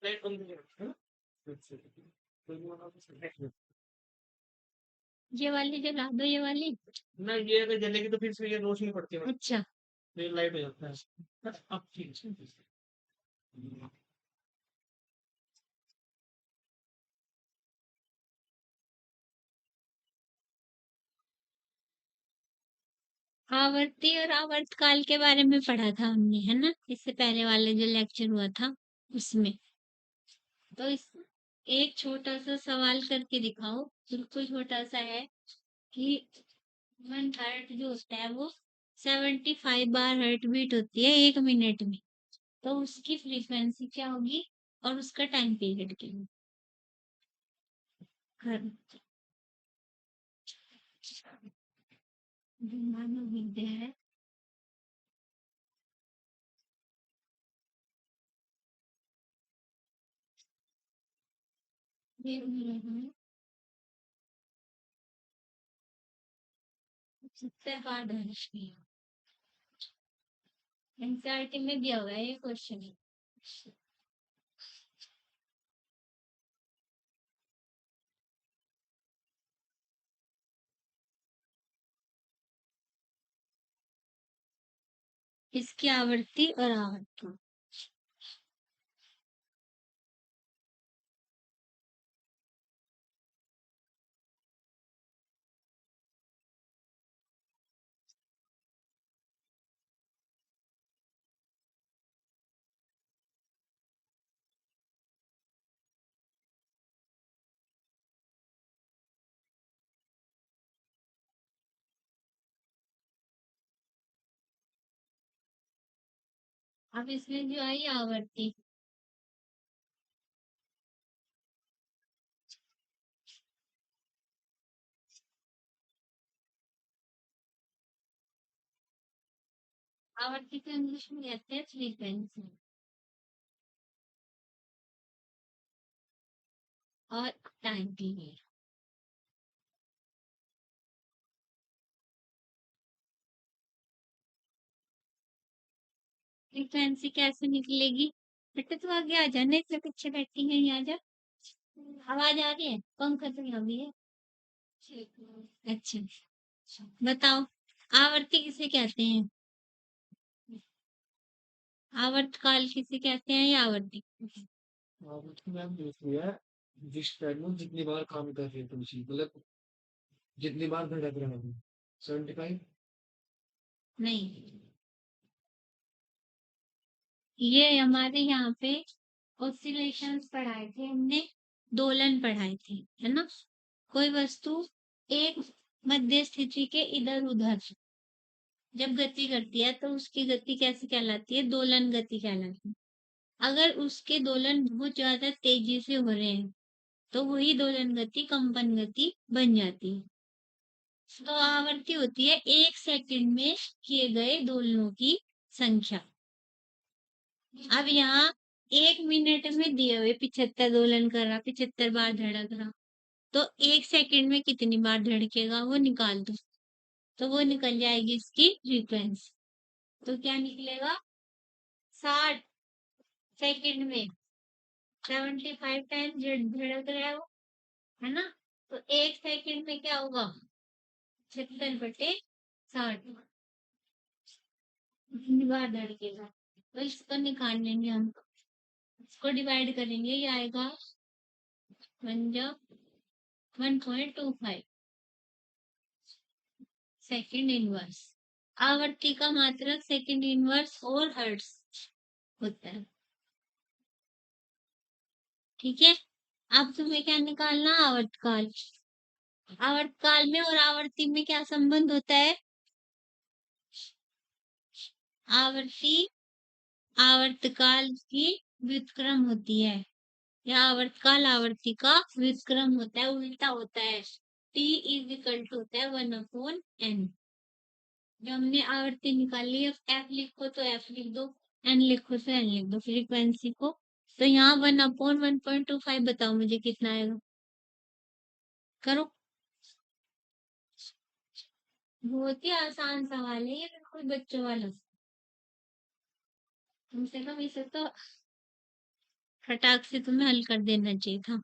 Light बंद करके हाँ? अच्छा, तो ये वाला तो सही है। ये वाली जला दो, ये वाली। ना ये अगर जलेगी तो फिर से ये रोशनी पड़ती है, अच्छा। फिर लाइट हो जाता है। अब ठीक है। आवर्ती और आवर्तकाल के बारे में पढ़ा था हमने, है ना, इससे पहले वाले जो लेक्चर हुआ था उसमें। तो इस एक छोटा सा सवाल करके दिखाओ, बिल्कुल छोटा सा है कि 1 हर्ट जो होता है वो 75 बार हर्ट बीट होती है 1 मिनट में। तो उसकी फ्रीक्वेंसी क्या होगी और उसका टाइम पीरियड क्या होगा? कर दिमाग में विद्या है। ये मेरा है, 70 बार धनुष की। एनसीईआरटी में दिया हुआ है ये क्वेश्चन। इसकी आवृत्ति और आवर्तन। अब इसमें जो आई आवर्ती, आवर्ती को इंग्लिश में कहते हैं फ्रीक्वेंसी। और टाइम पीरियड। फ्रीक्वेंसी कैसे निकलेगी? बेटा तू आगे आ जा, नहीं तो पीछे बैठी है, यहाँ आ जा। आवाज आ रही है? पंखा तो यहाँ भी है। अच्छा, बताओ, आवर्ती किसे कहते हैं? आवर्तकाल किसे कहते हैं या आवर्ती? हाँ, मुझको मैम देख लिया, जिस टाइम में जितनी बार काम कर रही है तुलसी, मतलब जितनी बार धड़क रहा है 75। नहीं, ये हमारे यहाँ पे ऑसिलेशंस पढ़ाए थे हमने, दोलन पढ़ाए थे, है ना। कोई वस्तु एक मध्य स्थिति के इधर उधर जब गति करती है तो उसकी गति कैसे कहलाती है? दोलन गति कहलाती है। अगर उसके दोलन बहुत ज्यादा तेजी से हो रहे हैं तो वही दोलन गति कंपन गति बन जाती है। तो आवर्ती होती है 1 सेकंड में किए गए दोलनों की संख्या। अब यहाँ 1 मिनट में दिए हुए 75 दोलन कर रहा, 75 बार धड़क रहा, तो 1 सेकंड में कितनी बार धड़केगा वो निकाल दो। तो वो निकल जाएगी इसकी फ्रीक्वेंसी। तो क्या निकलेगा? 60 सेकंड में 75 टाइम धड़क रहा है वो, है ना। तो 1 सेकंड में क्या होगा? 76/60 कितनी बार धड़केगा। तो इसको निकाल लेंगे हम, इसको डिवाइड करेंगे, ये आएगा 1.25 सेकंड इनवर्स। आवर्ती का मात्रक सेकंड इनवर्स और हर्ट्ज होता है। ठीक है, अब तुम्हें क्या निकालना? आवर्तकाल। आवर्तकाल में और आवर्ती में क्या संबंध होता है? आवर्ती आवर्तकाल की व्युत्क्रम होती है, या आवर्तकाल आवर्ती का व्युत्क्रम होता है, उल्टा होता है। T इज इक्वल टू होता है 1/n। जो हमने आवर्ती निकाली है, एफ लिखो तो एफ लिख दो, एन लिखो तो एन लिख दो फ्रीक्वेंसी को। तो यहाँ 1/1.25 बताओ मुझे कितना आएगा? करो, बहुत ही आसान सवाल है ये, बिल्कुल बच्चों वाला। कम से कम इसे तो फटाक से तुम्हें हल कर देना चाहिए था।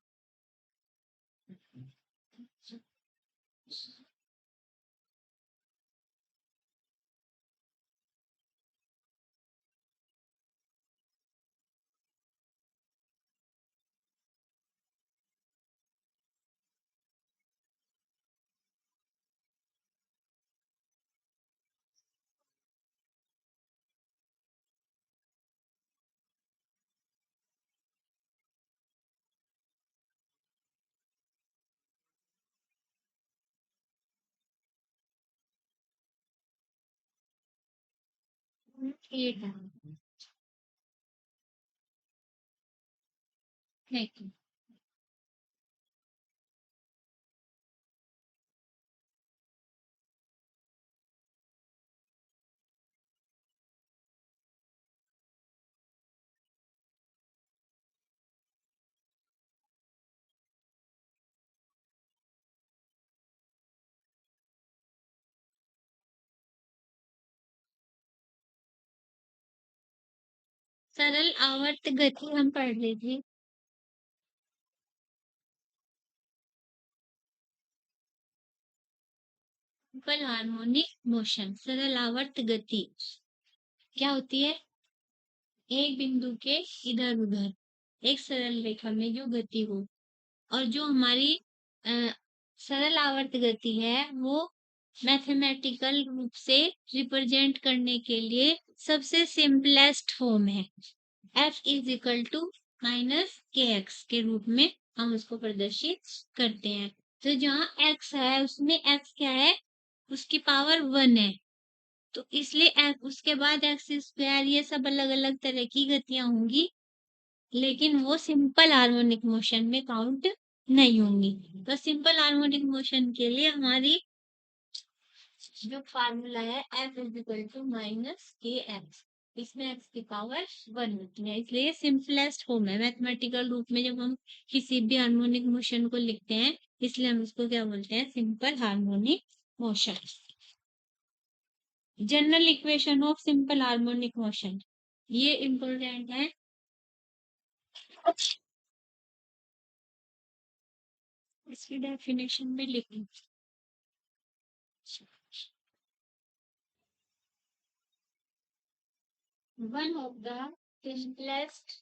ये था। Thank you. सरल आवर्त गति हम पढ़ रहे थे। सिंपल हार्मोनिक मोशन, सरल आवर्त गति क्या होती है? एक बिंदु के इधर उधर एक सरल रेखा में जो गति हो, और जो हमारी अ, सरल आवर्त गति है वो मैथमेटिकल रूप से रिप्रेजेंट करने के लिए सबसे सिंपलेस्ट फॉर्म है। F is equal to minus k x के रूप में हम उसको प्रदर्शित करते हैं। तो जहाँ x है उसमें x क्या है? उसकी पावर 1 है। तो इसलिए उसके बाद एक्स स्क्वायर, ये सब अलग अलग तरह की गतियां होंगी, लेकिन वो सिंपल हार्मोनिक मोशन में काउंट नहीं होंगी। तो सिंपल हार्मोनिक मोशन के लिए हमारी जो फार्मूला है F is equal to minus k x, इसमें एक्स की पावर 1 होती है, इसलिए सिंपलेस्ट फॉर्म है मैथमेटिकल रूप में जब हम किसी भी हार्मोनिक मोशन को लिखते हैं, इसलिए हम उसको क्या बोलते हैं? Simple harmonic motion. General equation of simple harmonic motion, ये इम्पोर्टेंट है। इसकी डेफिनेशन भी लिखी। One of the simplest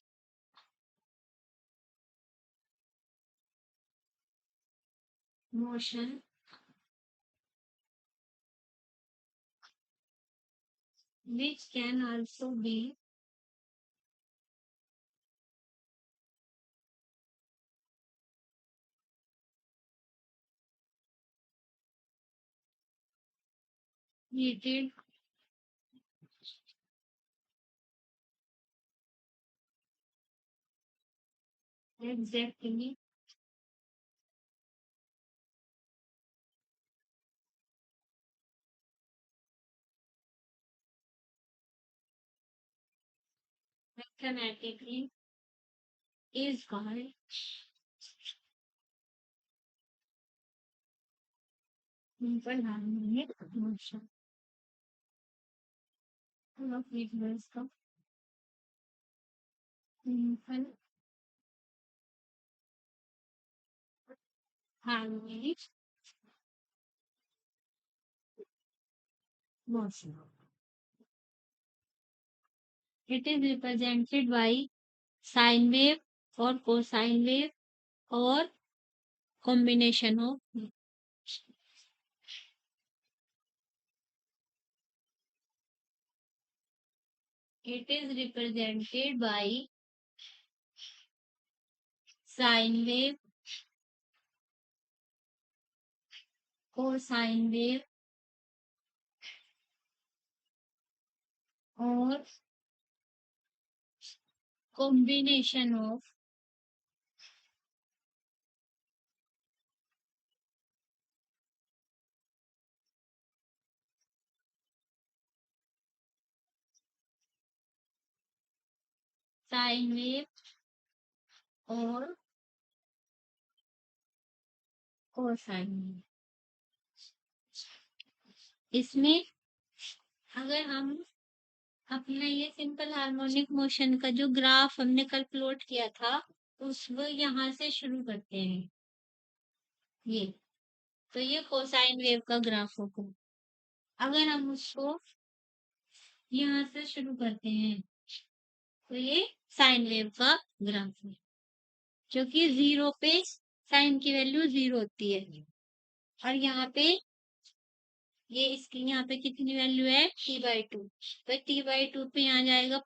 motion which can also be created exactly mathematically is called simple harmonic motion. चलो फिर मैं इसका simple harmonic motion. It is represented by sine wave or cosine wave or combination of. It is represented by sine wave, cosine wave or combination of sine wave और cosine wave। इसमें अगर हम अपना ये सिंपल हार्मोनिक मोशन का जो graph हमने कल प्लॉट किया था उसको यहाँ से शुरू करते हैं। ये तो ये कोसाइन वेव का ग्राफ होगा। अगर हम उसको यहाँ से शुरू करते हैं तो ये साइन वेव का ग्राफ है, जो कि 0 पे साइन की वैल्यू 0 होती है और यहाँ पे ये इसकी यहाँ पे कितनी वैल्यू है t/2, तो t/2 पे यहाँ जाएगा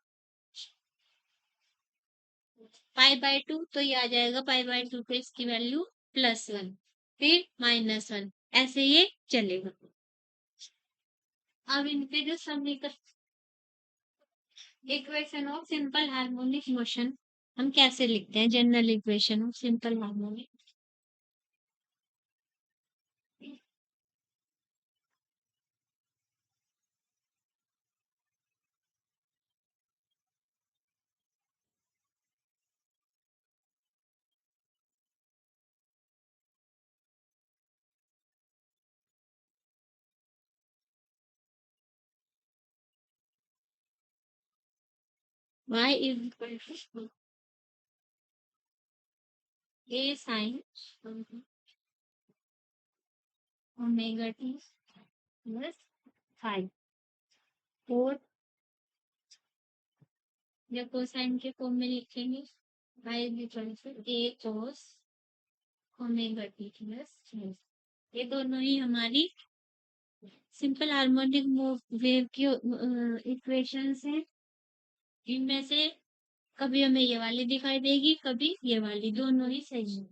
π/2, तो ये आ जाएगा π/2 पे इसकी वैल्यू +1 फिर -1, ऐसे ये चलेगा। अब इन पे जो समीकरण equation of simple harmonic motion हम कैसे लिखते हैं, general equation of simple harmonic. y is equal to a sin omega t plus phi, और या कोसाइन के फॉर्म में लिखेंगे y is equal to a cos omega t plus phi। ये दोनों ही हमारी सिंपल हार्मोनिक वेव की इक्वेशंस हैं। इनमें से कभी हमें ये वाली दिखाई देगी, कभी ये वाली, दोनों ही सही है।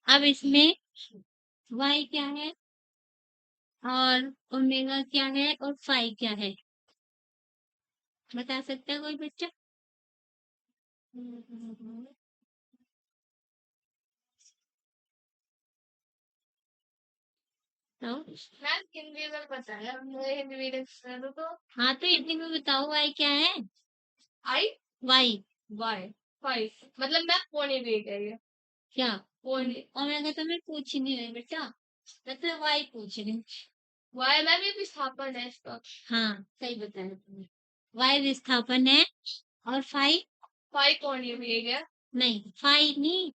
अब इसमें y क्या है और ओमेगा क्या है और फाई क्या है, बता सकता है कोई बच्चा? तो मैम हिंदी में बताया, मुझे हिंदी मीडियम से तो हाँ, तो हिंदी में बताओ y क्या है। आई y वाई 5 मतलब मैं पौने दे गई क्या, पौने ओमेगा तो मैं पूछ ही नहीं रही बेटा, मैं तो y पूछ रही हूँ। वाई मैम ये विस्थापन है इसका। हाँ, सही बताया तुमने, y विस्थापन है और फाई 5 कोणीय वेग है, नहीं, फाई नहीं,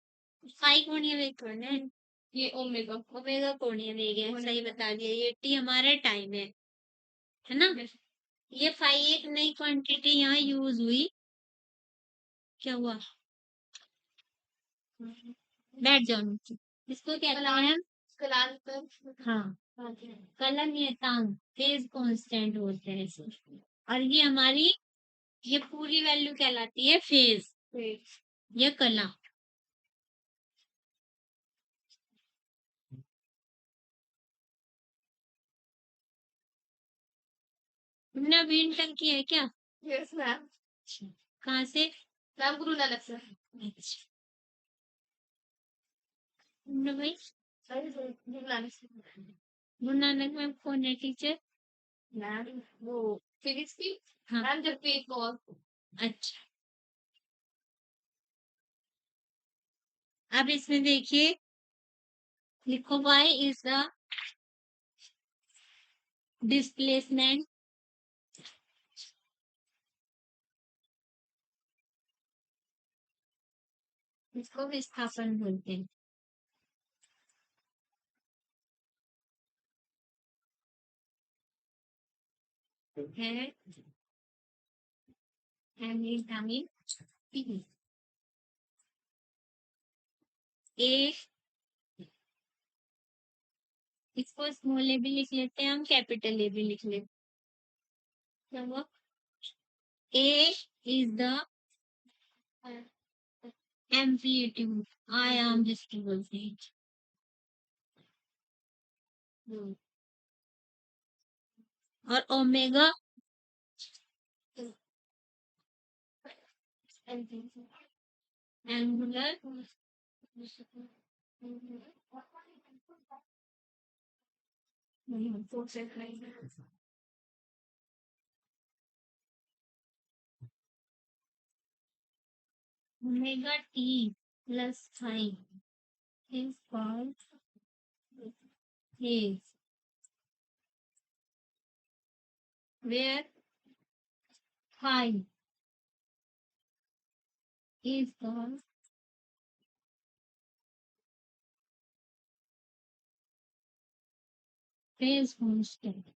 फाई कोणीय वेग थोड़ा है, ये ओमेगा ओमेगा कोणीय वेग है, कोणीय सही बता दिया। ये टी हमारा टाइम है ना। ये फाई एक नई क्वांटिटी यहाँ यूज हुई, क्या हुआ, बैठ जाओ नीचे। इसको कहते हैं कलांतर। हाँ, कलन नियतांक, फेज कांस्टेंट बोलते हैं इसे। और ये हमारी ये पूरी वैल्यू कहलाती है फेज या कला। तुमने अभी इंटर किया है क्या? Yes ma'am. कहाँ से? Ma'am Guru Nanak sir. अच्छा, तुमने भाई गुरु नानक सर। गुरु नानक में कौन है टीचर? मैम वो फिजिक्स की हाँ, मैम जगप्रीत कौर। अच्छा। अब इसमें देखिए, लिखो y इज द डिस्प्लेसमेंट इसको विस्थापन बोलते हैं। है विटामिन पी। ए इसको स्मॉल ए भी लिख लेते हैं हम, कैपिटल ए भी लिख लेते हैं। क्या हुआ? ए इज द एम्पलीट्यूड, आयाम जिसको बोलते हैं। और omega angular omega T plus 5 is called phase, where phi is called phase constant.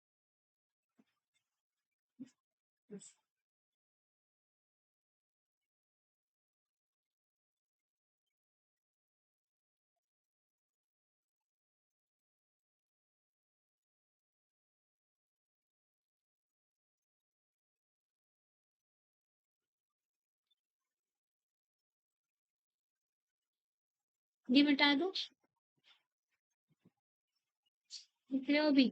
ये बता दो, लिख रहे हो अभी?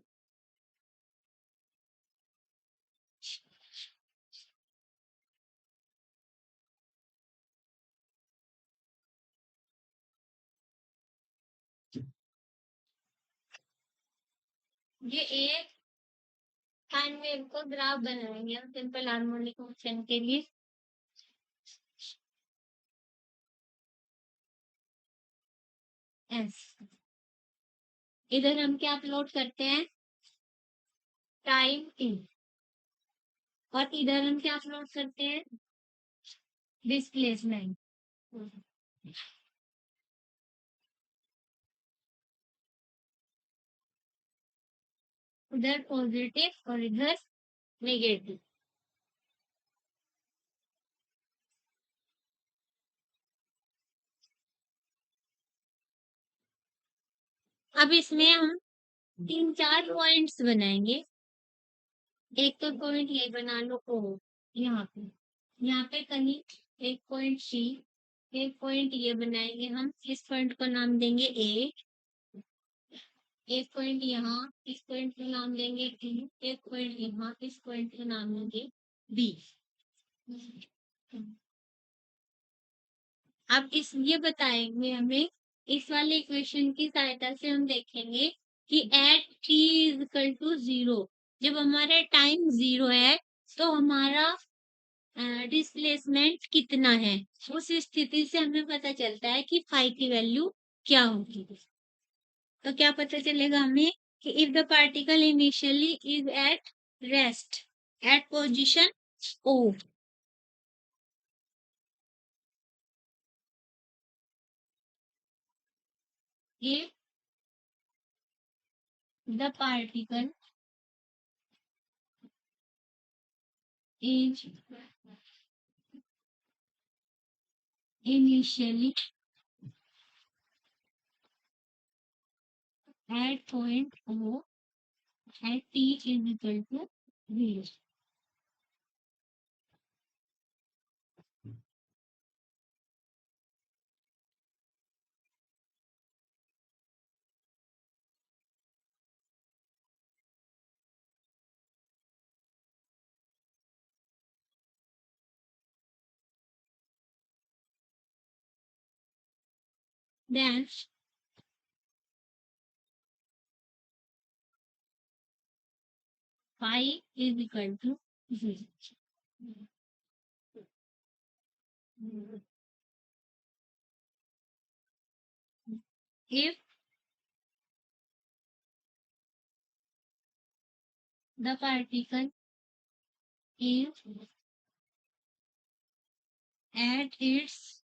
ये एक साइन वेव का ग्राफ बनाएंगे हम सिंपल हार्मोनिक मोशन के लिए। एस इधर हम क्या अपलोड करते हैं? Time T. और इधर हम क्या अपलोड करते हैं? डिस्प्लेसमेंट। उधर पॉजिटिव और इधर नेगेटिव। अब इसमें हम 3-4 पॉइंट्स बनाएंगे। एक तो पॉइंट ये बना लो ओ, यहाँ पे कहीं एक पॉइंट सी, एक पॉइंट ये बनाएंगे हम, इस पॉइंट को नाम देंगे ए। एक पॉइंट यहाँ, इस पॉइंट को नाम देंगे टी। एक पॉइंट यहाँ, इस पॉइंट को नाम देंगे बी। अब इस ये बताएंगे हमें, इस वाले इक्वेशन की सहायता से हम देखेंगे कि at t is equal to 0, जब हमारा टाइम 0 है तो हमारा डिस्प्लेसमेंट कितना है। उस स्थिति से हमें पता चलता है कि फाई की वैल्यू क्या होगी। तो क्या पता चलेगा हमें कि if the particle initially is at rest at position O, if the particle is initially at point O at t is equal to 0. Then phi is equal to 0. If the particle is at its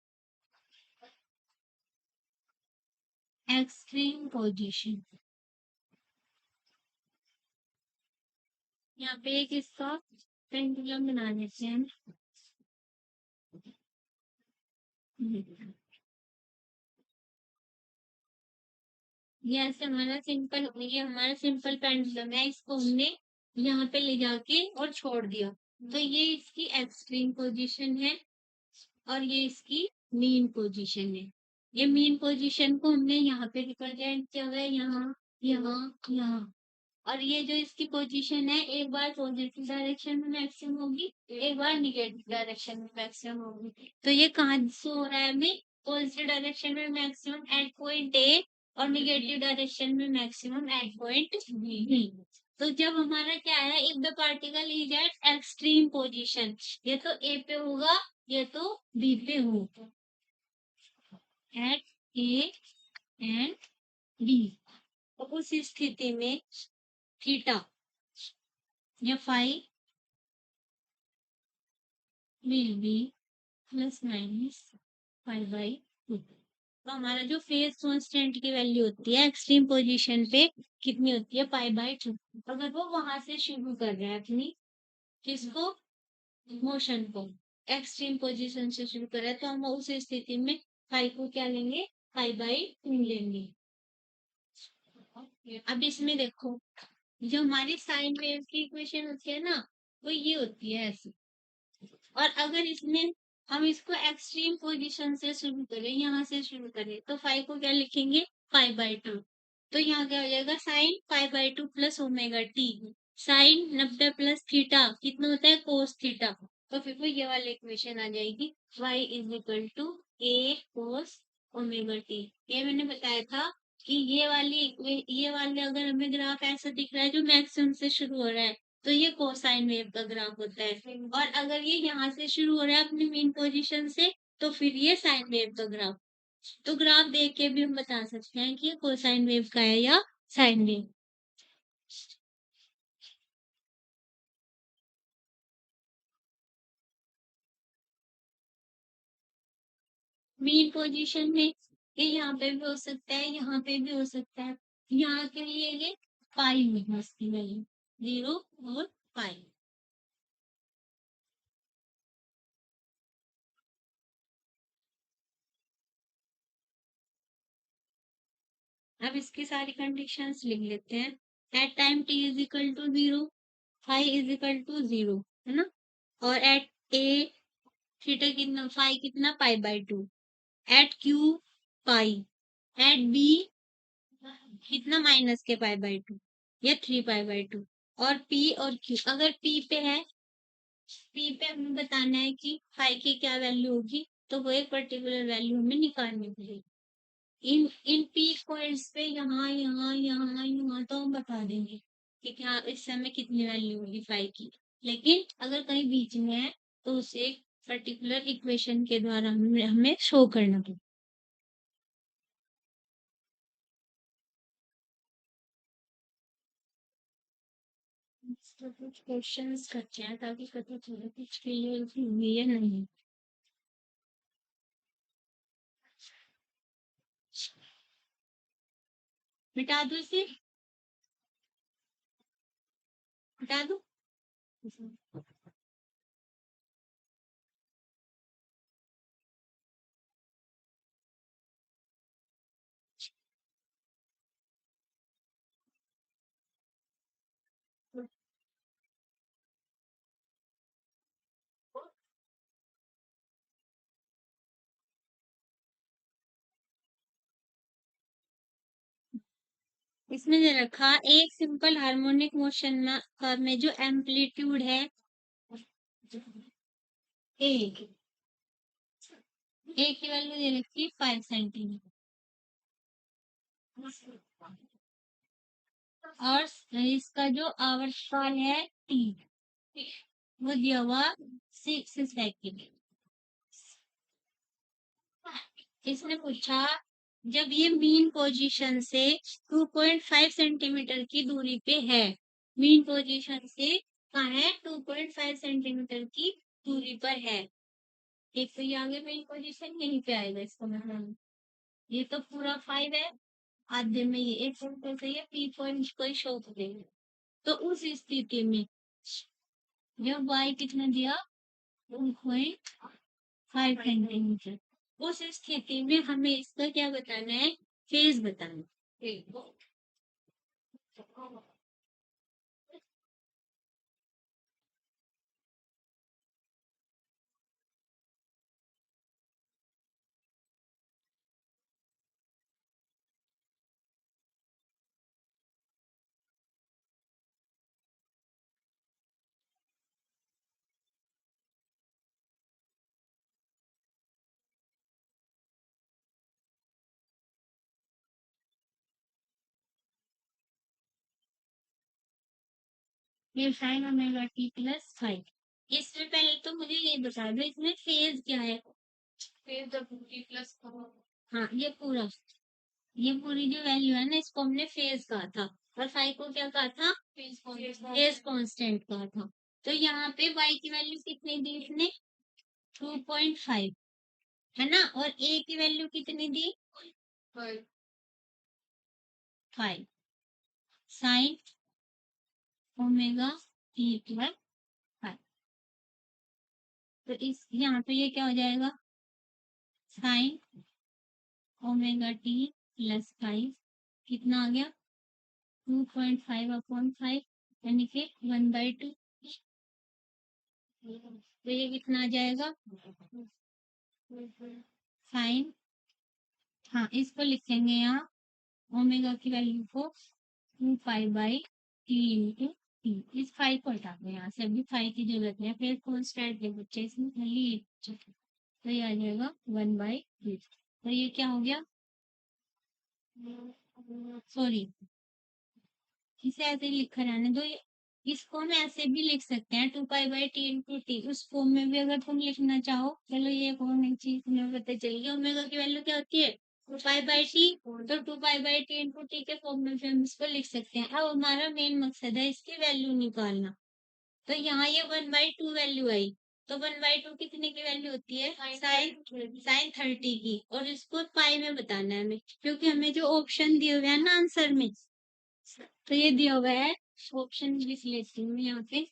extreme position, यहाँ पे एक इसका pendulum बना देते हैं। ये ऐसे हमारा सिंपल पेंडुलम है, इसको हमने यहाँ पे ले जाके और छोड़ दिया, तो ये इसकी एक्सट्रीम पोजीशन है और ये इसकी मीन पोजीशन है। ये मीन पोजीशन को हमने यहाँ पे रिप्रेजेंट किया हुआ है, यहाँ यहाँ यहाँ। और ये जो इसकी पोजीशन है, एक बार पॉजिटिव डायरेक्शन में मैक्सिमम होगी, एक बार निगेटिव डायरेक्शन में मैक्सिमम होगी। तो ये कहाँ से हो रहा है हमें? पॉजिटिव डायरेक्शन में मैक्सिमम एट पॉइंट ए और निगेटिव डायरेक्शन में मैक्सिमम एट पॉइंट बी। तो जब हमारा क्या है, if the particle is eight extreme position, ये तो ए पे होगा, ये तो बी पे होगा। At A and B. तो उस स्थिति में थीटा या phi will be plus minus 5/2। तो हमारा जो फेज कांस्टेंट की वैल्यू होती है एक्सट्रीम पोजीशन पे कितनी होती है, π/2। अगर वो वहां से शुरू कर रहा है अपनी किसको, मोशन को एक्सट्रीम पोजीशन से शुरू कर रहा है, तो हम उस स्थिति में फाई को क्या लेंगे, π/2 लेंगे। अब इसमें देखो जो हमारी साइन वेव की इक्वेशन होती है ना, वो ये होती है ऐसी। और अगर इसमें हम इसको एक्सट्रीम पोजीशन से शुरू करें, यहाँ से शुरू करें, तो फाइव को क्या लिखेंगे, π/2। तो यहाँ क्या हो जाएगा, sine π/2 plus omega T. Sine 90 plus theta कितना होता है, कोस थीटा। तो फिर वो ये वाली इक्वेशन आ जाएगी, y is equal to A cos omega t. ये मैंने बताया था कि ये वाले अगर हमें ग्राफ ऐसा दिख रहा है जो मैक्सिमम से शुरू हो रहा है, तो ये कोसाइन वेव का ग्राफ होता है। और अगर ये यहाँ से शुरू हो रहा है अपनी मेन पोजीशन से, तो फिर ये साइन वेव का ग्राफ। तो ग्राफ देख के भी हम बता सकते हैं कि ये कोसाइन वेव का है या साइन वेव। मेन पोजीशन में ये यहाँ पे भी हो सकता है, यहाँ पे भी हो सकता है। यहाँ के लिए ये पाई में इसकी वैल्यू 0 और पाई। अब इसकी सारी कंडीशंस लिख लेते हैं। At time t is equal to 0, phi is equal to 0, है ना। और एट ए थीटा कितना, फाई कितना, π/2। At Q pi, at B कितना, माइनस के π/2 या 3π/2। और पी और क्यू, अगर पी पे है, पी पे हमें बताना है कि फाई की क्या वैल्यू होगी, तो वो एक पर्टिकुलर वैल्यू हमें निकालनी पड़ेगी। इन इन पी पॉइंट्स पे यहाँ यहाँ यहाँ यहाँ तो हम बता देंगे कि क्या इस समय कितनी वैल्यू होगी फाई की। लेकिन अगर कहीं बीच में है, तो उसे एक पर्टिकुलर इक्वेशन के द्वारा हमें शो करना पड़ेगा। तो कुछ क्वेश्चंस करते हैं ताकि पता चले कुछ क्लियर हुई है नहीं। मिटा दो इसे, मिटा दो। इसमें दे रखा एक सिंपल हार्मोनिक मोशन में जो एम्पलीट्यूड है एक, एक की वैल्यू दे रखी है 5 सेंटीमीटर, और इसका जो आवर्तकाल है टी, वो दिया हुआ 6 सेकेंड। इसने पूछा जब ये मीन पोजीशन से 2.5 सेंटीमीटर की दूरी पे है, मीन पोजीशन से कहाँ है, 2.5 सेंटीमीटर की दूरी पर है। एक तो ये आगे मेन पोजीशन यहीं पे आएगा, इसको मतलब ये तो पूरा 5 है, आधे में ये एक सिंपल से ये पी पॉइंट को ही शो करेगा। तो उस स्थिति में जब y कितना दिया, 2.5 सेंटीमीटर, उस स्थिति में हमें इसका क्या बताना है, फेज बताना है। ये साइन ओमेगा टी प्लस 5। इससे पहले तो मुझे ये बता दो इसमें फेज क्या है। फिर टी प्लस हाँ ये पूरी जो वैल्यू है ना, इसको हमने फेज कहा था, और फाई को क्या कहा था, फेज कांस्टेंट कहा था। तो यहाँ पे y की वैल्यू कितनी दी इसने, 2.5 है ना, और a की वैल्यू कितनी दी, 5 साइन ओमेगा t प्लस 5। तो इस यहाँ पे ये क्या हो जाएगा, साइन ओमेगा t प्लस 5 कितना आ गया, 2.5/5 यानी कि 1/2। तो ये कितना आ जाएगा, साइन, हाँ इसको लिखेंगे यहाँ ओमेगा की वैल्यू को 2π/t इंटू टी। इस 5 को हटा दो यहाँ से, अभी 5 की जरूरत नहीं है, फिर कॉन्स्टेंट के बच्चे इसमें खाली एक बच्चा। तो ये आ जाएगा 1/2। तो ये क्या हो गया, सॉरी इसे ऐसे ही लिखा रहने दो, इसको हम ऐसे भी लिख सकते हैं 2π/t इंटू टी, उस फॉर्म में भी अगर तुम लिखना चाहो। चलो ये कौन एक चीज तुम्हें पता चलेगी, ओमेगा की वैल्यू क्या होती है 2π/t, तो 2π/t इंटू टी के फॉर्म में भी हम इसको लिख सकते हैं। अब हमारा मेन मकसद है इसकी वैल्यू निकालना। तो यहाँ ये 1/2 वैल्यू आई, तो 1/2 कितने की वैल्यू होती है, साइन 30 की, और इसको पाई में बताना है हमें, क्योंकि हमें जो ऑप्शन दिए हुए हैं ना आंसर में, तो ये दिया हुआ है, ऑप्शन लिख लेती हूँ यहाँ पे,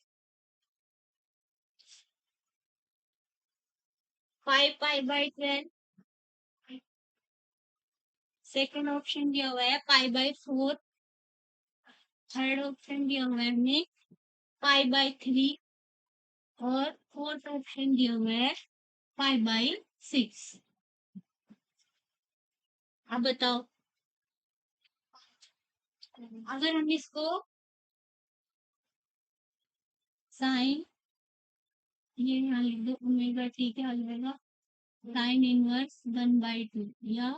5π/12, सेकंड ऑप्शन दिया हुआ है π/4, थर्ड ऑप्शन दिया हुआ है हमें π/3, और फोर्थ ऑप्शन दिया हुआ है π/6। अब बताओ, अगर हम इसको साइन, ये यहाँ लिख दो ओमेगा टी क्या हो जाएगा, साइन इनवर्स 1/2 या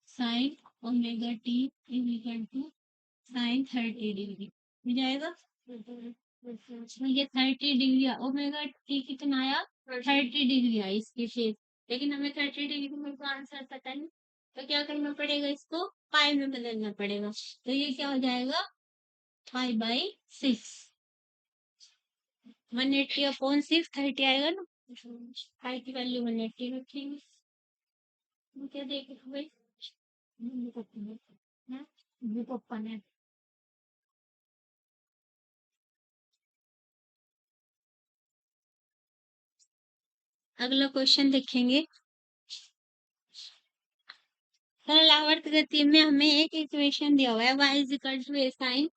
sine omega t is equal to sine 30 degree हो जाएगा। ये 30 डिग्री, ओमेगा टी कितना आया, 30 डिग्री आई इसकी शेप, लेकिन हमें 30 डिग्री में तो आंसर पता नहीं, तो क्या करना पड़ेगा, इसको पाई में बदलना पड़ेगा। तो ये क्या हो जाएगा, 5/6, 180/6, 30 आएगा ना, पाई की वैल्यू 180 रखेंगे। क्या देखे भाई, पप्पा ने, अगला क्वेश्चन देखेंगे। सरल आवर्त गति में हमें एक इक्वेशन दिया हुआ है, y is equal to a sine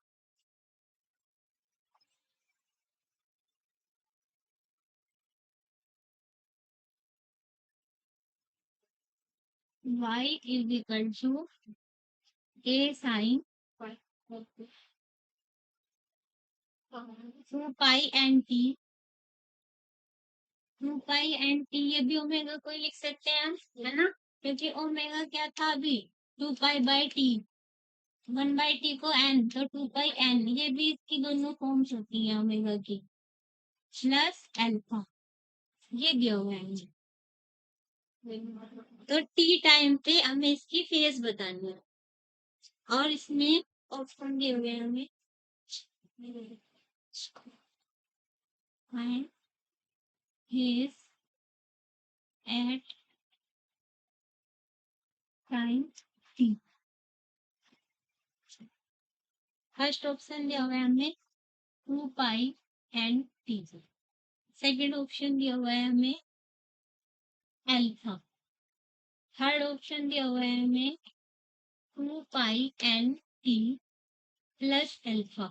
y is equal to a sine 2π/t, 2π/t, ये भी ओमेगा को ही लिख सकते हैं हम, है ना, क्योंकि ओमेगा क्या था अभी 2π/t, 1/t को n, तो 2πn, ये भी इसकी दोनों फॉर्म्स होती है ओमेगा की, प्लस अल्फा, ये दिया हुआ है मुझे। तो टी टाइम पे हमें इसकी फेज बतानी है, और इसमें ऑप्शन दिए हुए हैं हमें, find phase at time t. First option दिया हुआ है हमें 2π/t, सेकंड ऑप्शन दिया हुआ है हमें अल्फा, थर्ड ऑप्शन दिया हुआ है हमें 2π/t plus alpha,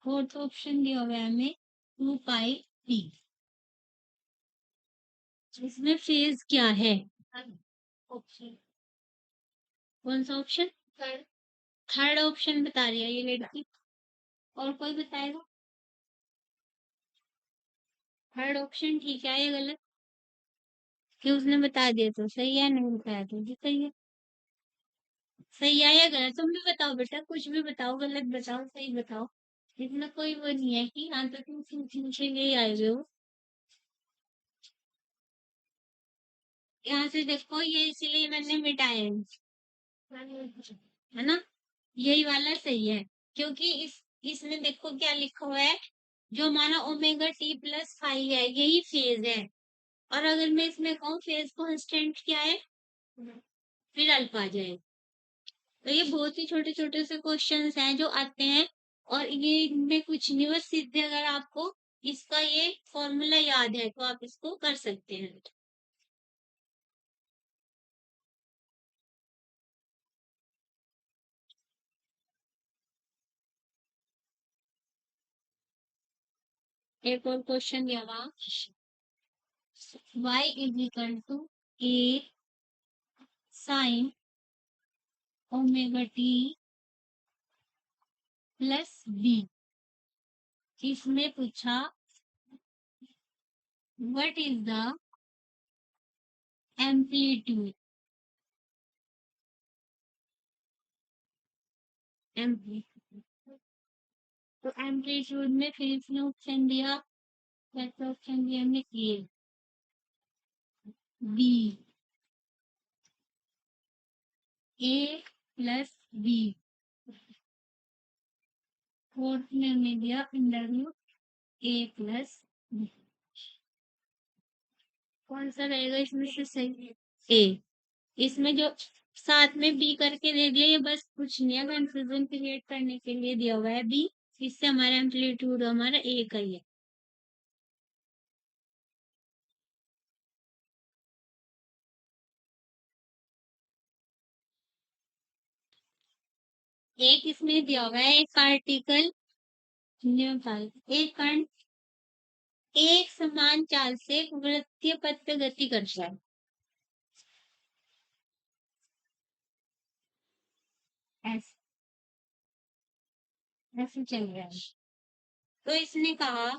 fourth option दिया हुआ है हमें 2π/t। इसमें फेज क्या है, ऑप्शन कौन सा ऑप्शन, थर्ड ऑप्शन बता रही है ये लड़की, और कोई बताएगा, थर्ड ऑप्शन ठीक है या गलत, कि उसने बता दिया तो सही है, नहीं बताया तो भी सही है, सही है या गलत, तुम भी बताओ बेटा, कुछ भी बताओ, गलत बताओ सही बताओ, इसमें कोई वो नहीं है कि हाँ तो तुम पूछने के लिए आए हुए हो। यहाँ से देखो, ये इसीलिए मैंने मिटाया है ना, यही वाला सही है, क्योंकि इसमें देखो क्या लिखा हुआ है, जो हमारा ओमेगा टी प्लस फाइव है यही फेज है, और अगर मैं इसमें कहूँ फेज कांस्टेंट क्या है, फिर अल्फा आ जाएगा। तो ये बहुत ही छोटे छोटे से क्वेश्चंस हैं जो आते हैं, और ये इनमें कुछ नहीं, बस सीधे अगर आपको इसका ये फॉर्मूला याद है तो आप इसको कर सकते हैं। एक और क्वेश्चन दिया हुआ, y is equal to a sine omega T plus B. इसमें पूछा व्हाट इज द एम्पलीट्यूड, तो एम्पलीट्यूड में फिर इसने ऑप्शन दिया, कैसे ऑप्शन दिया हमने, A B, A plus B, fourth में हमने दिया under root A plus B. कौन सा रहेगा इसमें से सही, ए। इसमें जो साथ में बी करके दे दिया, ये बस कुछ नहीं है, कंफ्यूजन क्रिएट करने के लिए दिया हुआ है बी, इससे हमारा एम्पलीट्यूड हमारा ए का ही है। एक इसमें दिया हुआ है, एक पार्टिकल, एक कण एक समान चाल से वृत्तीय पथ पे गति करता है, ऐसे ऐसे चल रहा है। तो इसने कहा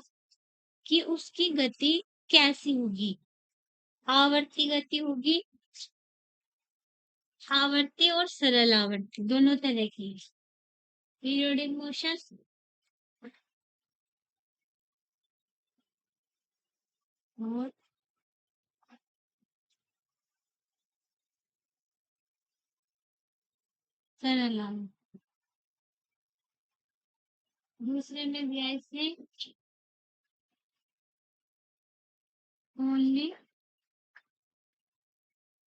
कि उसकी गति कैसी होगी, आवर्ती गति होगी, आवर्ती और सरल आवर्ती दोनों तरह की, पीरियोडिक मोशन और सरल आवर्ती। दूसरे में दिया इसने ओनली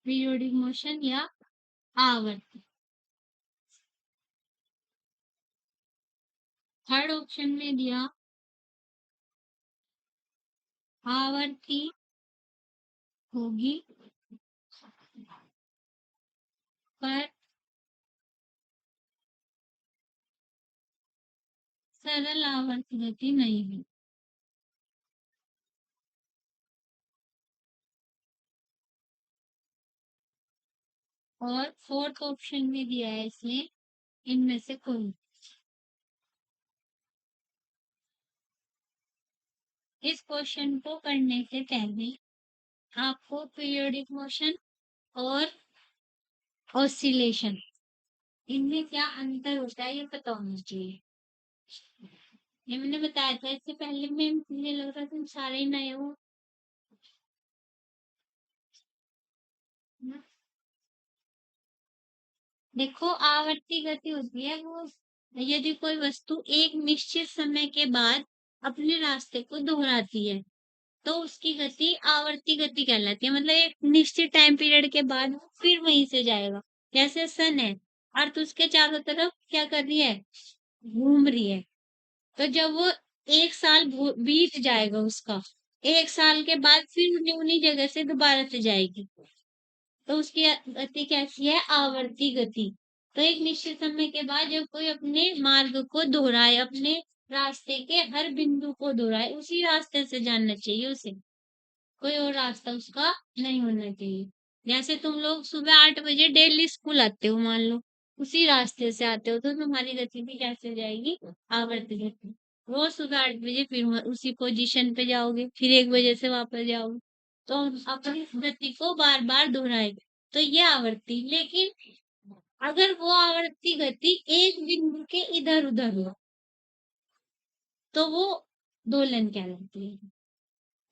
पीरियोडिक मोशन या आवर्ती। थर्ड ऑप्शन में दिया आवर्ती होगी पर सरल आवर्त गति नहीं है। और फोर्थ ऑप्शन में दिया है इसने इनमें से कोई। इस क्वेश्चन को करने से पहले आपको पीरियोडिक मोशन और ऑसिलेशन, इनमें क्या अंतर होता है ये पता होना चाहिए। ये मैंने बताया था इससे पहले में, मुझे लग रहा था तुम सारे ही नए हो ना। देखो, आवर्ती गति होती है वो यदि कोई वस्तु एक निश्चित समय के बाद अपने रास्ते को दोहराती है तो उसकी गति आवर्ती गति कहलाती है, मतलब एक निश्चित टाइम पीरियड के बाद वो फिर वहीं से जाएगा। जैसे सन है, अर्थ उसके चारों तरफ क्या कर रही है, घूम रही है, तो जब वो एक साल बीत जाएगा उसका, एक साल के बाद फिर उन्हीं उन्हीं जगह से दोबारा से जाएगी, तो उसकी गति कैसी है, आवर्ती गति। तो एक निश्चित समय के बाद जब कोई अपने मार्ग को दोहराए, अपने रास्ते के हर बिंदु को दोहराए, उसी रास्ते से जाना चाहिए उसे, कोई और रास्ता उसका नहीं होना चाहिए। जैसे तुम लोग सुबह 8 बजे डेली स्कूल आते हो, मान लो उसी रास्ते से आते हो, तो तुम्हारी गति भी कैसे जाएगी, आवर्त गति। रोज सुबह 8 बजे फिर उसी पोजीशन पे जाओगे, फिर 1 बजे से वापस जाओगे, तो अपनी गति को बार बार दोहराएगा, तो ये आवर्ती। लेकिन अगर वो आवर्ती गति एक बिंदु के इधर उधर हो तो वो दोलन कहलाती है।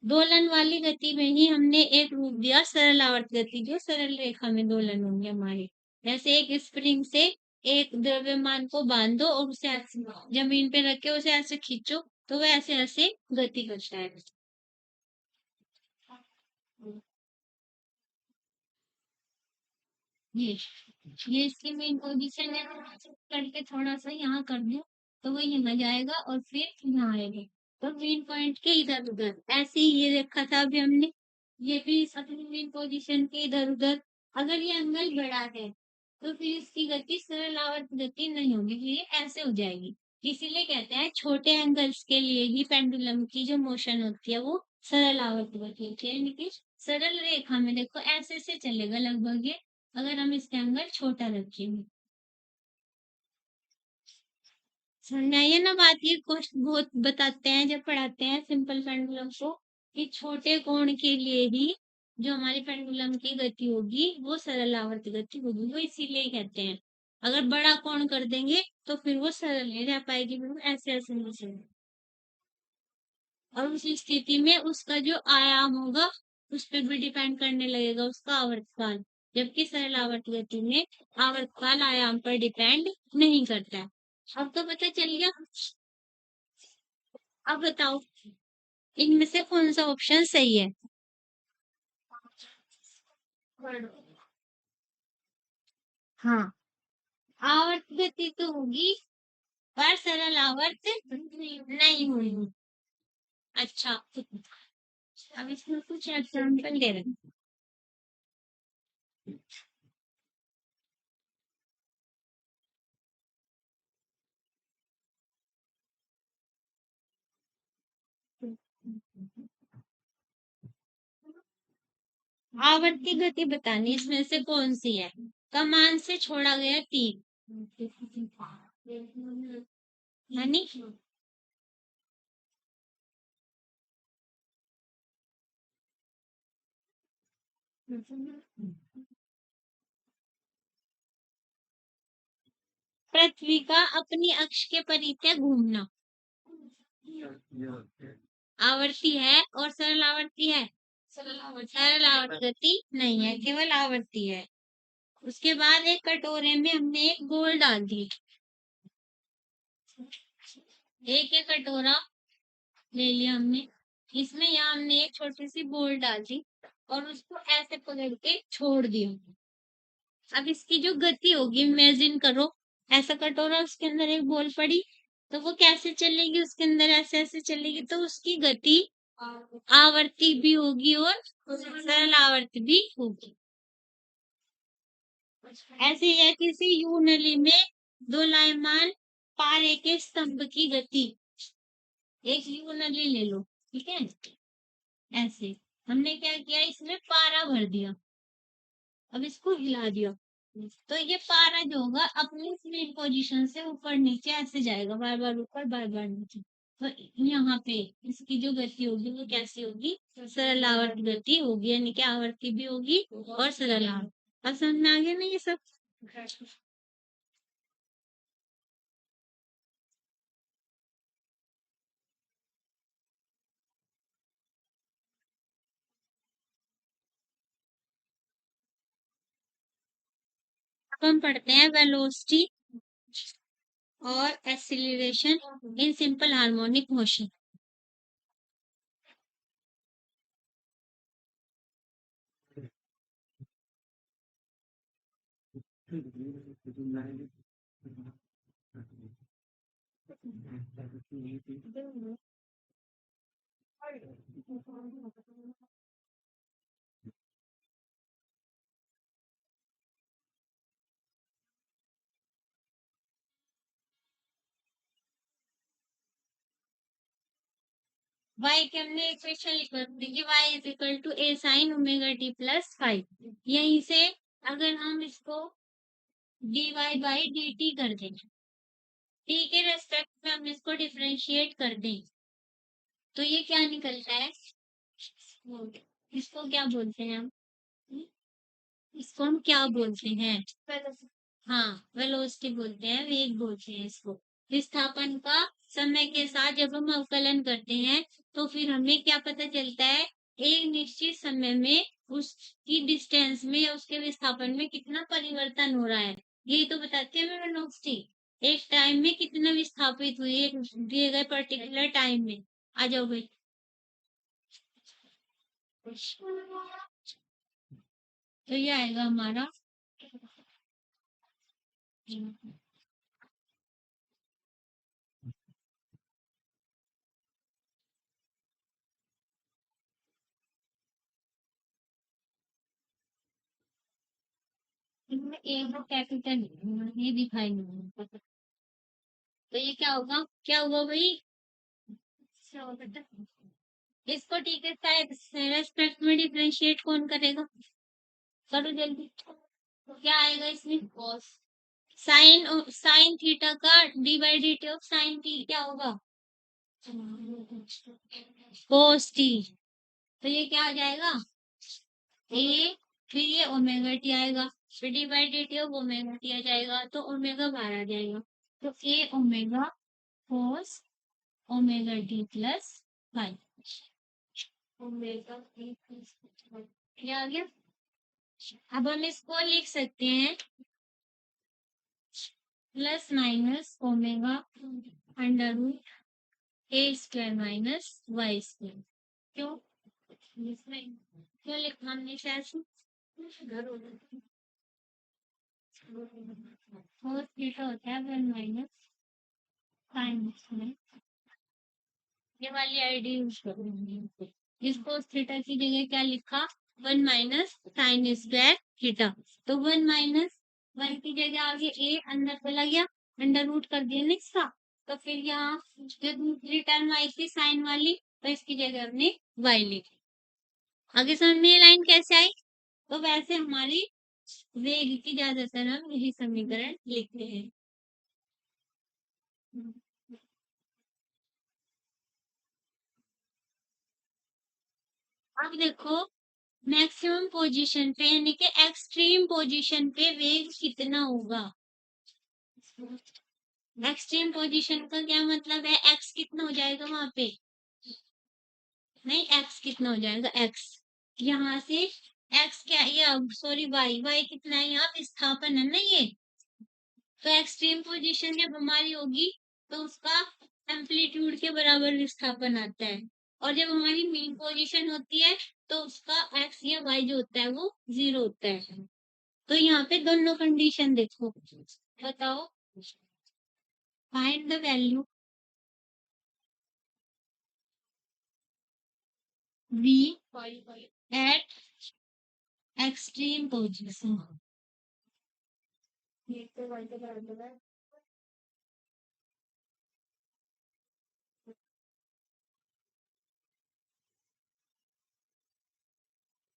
दोलन वाली गति में ही हमने एक रूप दिया सरल आवर्त गति, जो सरल रेखा में दोलन होंगे हमारे। जैसे एक स्प्रिंग से एक द्रव्यमान को बांधो और उसे ऐसे जमीन पे रख के उसे ऐसे खींचो, तो वह ऐसे ऐसे गति करता है। ये इसकी मेन पोजीशन है, करके थोड़ा सा यहाँ कर दो तो वो यहाँ जाएगा और फिर यहाँ आएगा, तो मेन पॉइंट के इधर उधर ऐसे ही ये देखा था अभी हमने, ये भी अपनी मेन पोजीशन के इधर उधर। अगर ये एंगल बड़ा है तो फिर इसकी गति सरल आवर्त गति नहीं होगी, फिर ये ऐसे हो जाएगी। इसीलिए कहते हैं छोटे एंगल्स के लिए ही पेंडुलम की जो मोशन होती है वो सरल आवर्त गति होती है, यानी कि सरल रेखा में देखो ऐसे से चलेगा लगभग ये, अगर हम इसका एंगल छोटा रखेंगे। समझ में आई है ना बात? ये क्वेश्चन बहुत बताते हैं जब पढ़ाते हैं सिंपल पेंडुलम को, कि छोटे कोण के लिए ही जो हमारी पेंडुलम की गति होगी वो सरल आवर्त गति होगी, वो इसीलिए कहते हैं। अगर बड़ा कोण कर देंगे तो फिर वो सरल नहीं रह पाएगी, फिर वो ऐसे ऐसे नहीं चलेगी। और उस स्थिति में उसका जो आयाम होगा उस पर भी डिपेंड करने लगेगा उसका आवर्तकाल, जबकि सरल आवर्त गति में आवर्तकाल आयाम पर डिपेंड नहीं करता है। अब तो पता चल गया। अब बताओ इनमें से कौन सा ऑप्शन सही है? हाँ, आवर्त गति तो होगी पर सरल आवर्त नहीं होगी। अच्छा, अब इसमें कुछ एग्जाम्पल दे रहे हैं। आवर्ती गति बतानी इसमें से कौन सी है? कमान से छोड़ा गया तीर, यानी पृथ्वी का अपनी अक्ष के परितः घूमना आवर्ती है और सरल आवर्ती है? सरल आवर्त गति नहीं है, केवल आवर्ती है। उसके बाद एक कटोरे में हमने एक गोल डाल दी, एक कटोरा ले लिया हमने, इसमें यहाँ हमने एक छोटी सी बोल डाल दी और उसको ऐसे पकड़ के छोड़ दिया। अब इसकी जो गति होगी इमेजिन करो, ऐसा कटोरा उसके अंदर एक बोल पड़ी तो वो कैसे चलेगी, उसके अंदर ऐसे ऐसे चलेगी, तो उसकी गति आवर्ती भी होगी और सरल आवर्त भी होगी। ऐसे ही है किसी यू नली में दोलायमान पारे के स्तंभ की गति, एक यू नली ले लो, ठीक है, ऐसे हमने क्या किया, इसमें पारा भर दिया, अब इसको हिला दिया, तो ये पारा जो होगा अपनी मेन पोजीशन से ऊपर नीचे ऐसे जाएगा, बार बार ऊपर बार बार नीचे, तो यहाँ पे इसकी जो गति होगी वो कैसी होगी, सरल आवर्त गति होगी, यानी कि आवर्ती भी होगी और सरल आवर्त। अब समझ में आ गया ना ये सब? अब हम पढ़ते हैं वेलोसिटी और acceleration in simple harmonic motion. y के हमने इक्वेशन लिख दी कि y is equal to a sin omega t plus 5। यहीं से अगर हम इसको dy बाई dt कर दें, t के रेस्पेक्ट में हम इसको डिफरेंशिएट कर दें, तो ये क्या निकलता है, इसको क्या बोलते हैं हम, इसको हम क्या बोलते हैं, हाँ वेलोसिटी बोलते हैं, वेग बोलते हैं इसको, विस्थापन का समय के साथ जब हम अवकलन करते हैं तो फिर हमें क्या पता चलता है, एक निश्चित समय में उसकी डिस्टेंस में या उसके विस्थापन में कितना परिवर्तन हो रहा है, यही तो बताते हैं वेलोसिटी। एक टाइम में कितना विस्थापित हुई एक दिए गए पर्टिकुलर टाइम में। आ जाओ भाई। तो ये आएगा हमारा इनमें एक दो कैपिटल ये दिखाई नहीं देता। तो ये क्या होगा, क्या हुआ भाई, इसको ठीक है रेस्पेक्ट में डिफरेंशिएट कौन करेगा, करो जल्दी। क्या आएगा इसमें, साइन थीटा का D by D T of sine T क्या होगा, कोस टी। तो ये क्या आ जाएगा, ए, फिर ये ओमेगा टी आएगा, फिर D by D T of omega T आ जाएगा, तो ओमेगा बाहर आ जाएगा। तो A omega cos omega T plus five, omega T plus क्या आ गया। अब हम इसको लिख सकते हैं plus minus omega under root A square minus Y square. क्यों क्यों लिखना हमने ऐसे, और थीटा होता है 1 माइनस साइन स्क्वायर, ये वाली आईडी यूज करूंगी। इसको थीटा की जगह क्या लिखा, 1 माइनस साइन स्क्वायर थीटा। तो 1 माइनस 1 की जगह आगे ए अंदर चला गया, अंडर रूट कर दिया ना इसका। तो फिर यहाँ जो दूसरी टर्म आई थी साइन वाली, तो इसकी जगह हमने वाई लिखी। आगे समझ में ये लाइन कैसे आई। तो वैसे हमारी वेग की ज्यादातर हम यही समीकरण लिखते हैं। अब देखो मैक्सिमम पोजीशन पे यानी कि एक्सट्रीम पोजीशन पे वेग कितना होगा। एक्सट्रीम पोजीशन का क्या मतलब है, एक्स कितना हो जाएगा वहां पे, नहीं एक्स कितना हो जाएगा, एक्स यहाँ से एक्स क्या ये सॉरी वाई, वाई कितना है यहाँ विस्थापन है ना ये। तो एक्सट्रीम पोजीशन जब हमारी होगी तो उसका एम्पलीट्यूड के बराबर विस्थापन आता है, और जब हमारी मीन पोजीशन होती है तो उसका एक्स या वाई जो होता है वो 0 होता है। तो यहाँ पे दोनों कंडीशन देखो, बताओ find the value v at extreme position।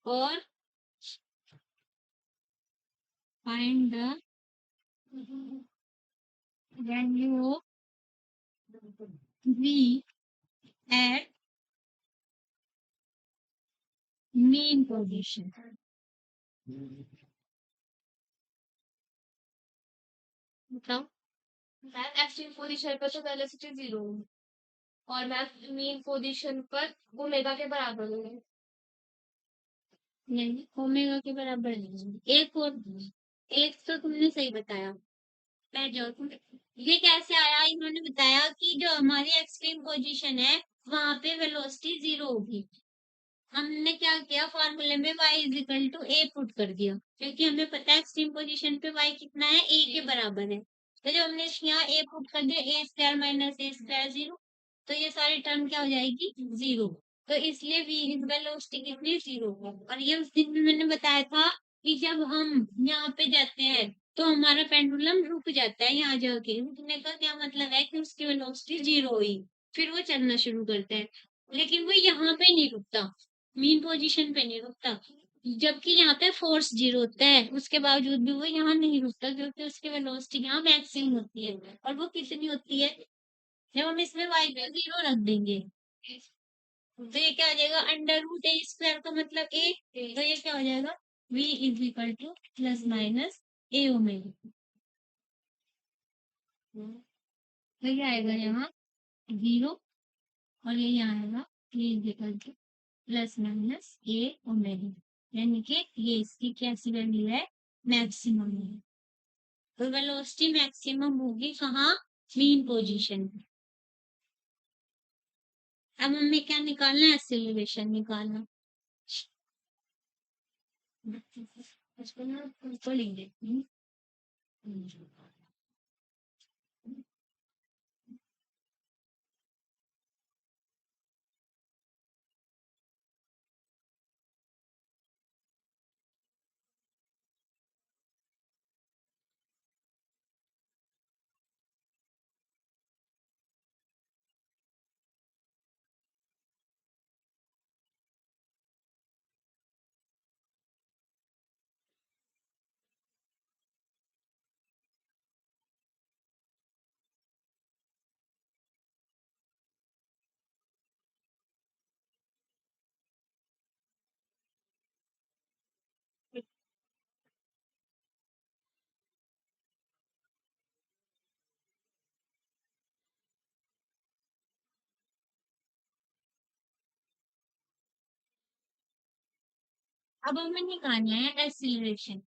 और find the value of v at mean position। बताओ, मैम एक्सट्रीम पोजीशन पर तो वेलोसिटी 0 और मैम मीन पोजीशन पर ओमेगा के बराबर होगी। नहीं ओमेगा के बराबर नहीं, एक और एक तो तुमने सही बताया। मैं जो ये कैसे आया, इन्होंने बताया कि जो हमारी एक्सट्रीम पोजीशन है वहां पे वेलोसिटी 0 होगी। हमने क्या किया, फॉर्मूले में y is equal to A put कर दिया, क्योंकि हमें पता है एक्सट्रीम पोजीशन पे y कितना है, a के बराबर है। तो जब हमने यहाँ a पुट कर दिया, ए स्क्वायर माइनस ए स्क्वायर 0, तो ये सारी टर्म क्या हो जाएगी 0। तो इसलिए v इज वेलोसिटी कितनी 0 है। और ये उस दिन भी मैंने बताया था कि जब हम यहाँ पे जाते हैं तो हमारा पेंडुलम रुक जाता है यहाँ जाके, रुकने का क्या मतलब है कि उसकी वेलोसिटी 0 हुई, फिर वो चलना शुरू करता है, लेकिन वो यहाँ पे नहीं रुकता, मीन पोजीशन पे नहीं रुकता। जबकि यहाँ पे फोर्स 0 होता है, उसके बावजूद भी वो यहाँ नहीं रुकता, क्योंकि उसकी वेलोसिटी यहाँ मैक्सिमम होती है। और वो कितनी होती है, जब हम इसमें y पे 0 रख देंगे तो ये क्या हो जाएगा, अंडर रूट ए स्क्वायर का मतलब ए, तो ये क्या हो जाएगा v is equal two plus minus A omega. तो ये आएगा यहाँ 0 और ये यहाँ आएगा ये इक्वल टू प्लस माइनस ए ओमेगा, यानी कि ये इसकी कैसी वैल्यू है, मैक्सिमम है। तो वेलोसिटी मैक्सिमम होगी कहाँ, मीन पोजीशन पे। अब हमें क्या निकालना है, एक्सेलरेशन निकालना। इसको ना उसको लिख देती हूँ। अब हमें निकालना है एक्सेलरेशन।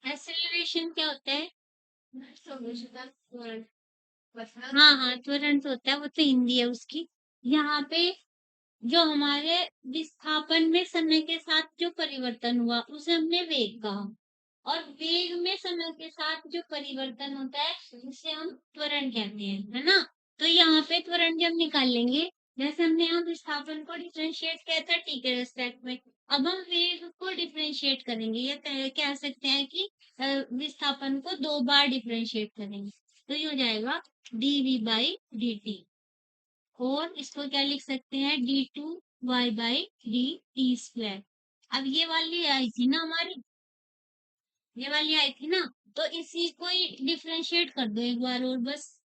एक्सेलरेशन क्या होता है, हाँ त्वरण तो होता है, वो तो हिंदी है उसकी। यहाँ पे जो हमारे विस्थापन में समय के साथ जो परिवर्तन हुआ उसे हमने वेग कहा, और वेग में समय के साथ जो परिवर्तन होता है उसे हम त्वरण कहते हैं, है ना। तो यहाँ पे त्वरण जब निकाल लेंगे, जैसे हमने यहाँ विस्थापन को डिफरेंशिएट किया था टी के रेस्पेक्ट में, अब हम वेग को डिफरेंशिएट करेंगे, या कह सकते हैं कि विस्थापन को 2 बार डिफरेंशिएट करेंगे। तो ये हो जाएगा dv बाई dt, और इसको क्या लिख सकते हैं, d2y बाई dt स्क्वायर। अब ये वाली आई थी ना हमारी, ये वाली आई थी ना, तो इसी को ही डिफरेंशिएट कर दो एक बार और बस।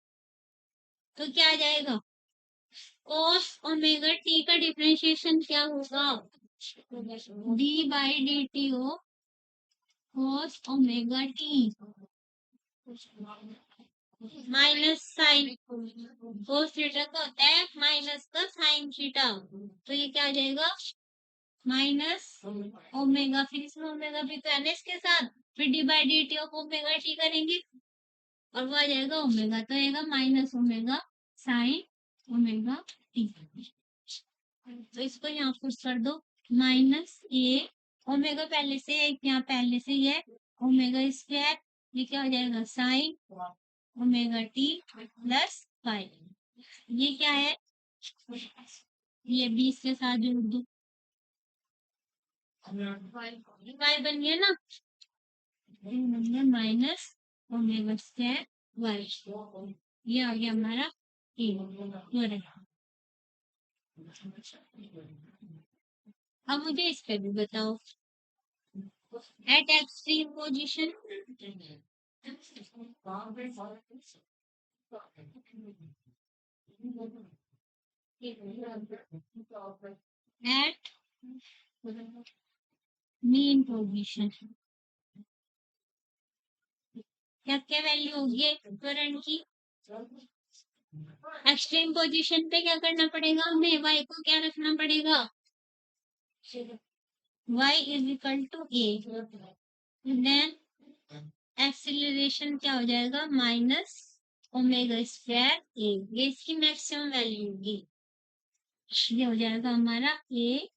तो क्या आ जाएगा, cos ओमेगा t का डिफरेंशिएशन क्या होगा, d बाई डी टी हो cos omega t minus sine, cos theta का होता है माइनस का साइन थीटा। तो ये क्या आ जाएगा, माइनस ओमेगा, फिर इसमें ओमेगा भी तो है ना इसके साथ, फिर D by D T of omega T करेंगे और वो आ जाएगा ओमेगा, तो आएगा minus omega sine omega T. तो इसको यहाँ पुट कर दो, माइनस ये ओमेगा पहले से है, यहाँ पहले से ही है ओमेगा स्क्वायर, ये क्या हो जाएगा साइन ओमेगा टी प्लस 5। ये क्या है, ये 20 के साथ जोड़ दो, y बन गया ना, माइनस ओमेगा स्क्वायर वाई, ये आ गया हमारा ए। अब मुझे इस पे भी बताओ, at extreme position at mean position क्या क्या वैल्यू होगी त्वरण की, एक्सट्रीम पोजीशन पे क्या करना पड़ेगा, हमें y को क्या रखना पड़ेगा, y is equal to A, then acceleration क्या हो जाएगा माइनस ओमेगा स्क्वायर ए, ये इसकी मैक्सिमम वैल्यू होगी, ये हो जाएगा हमारा ए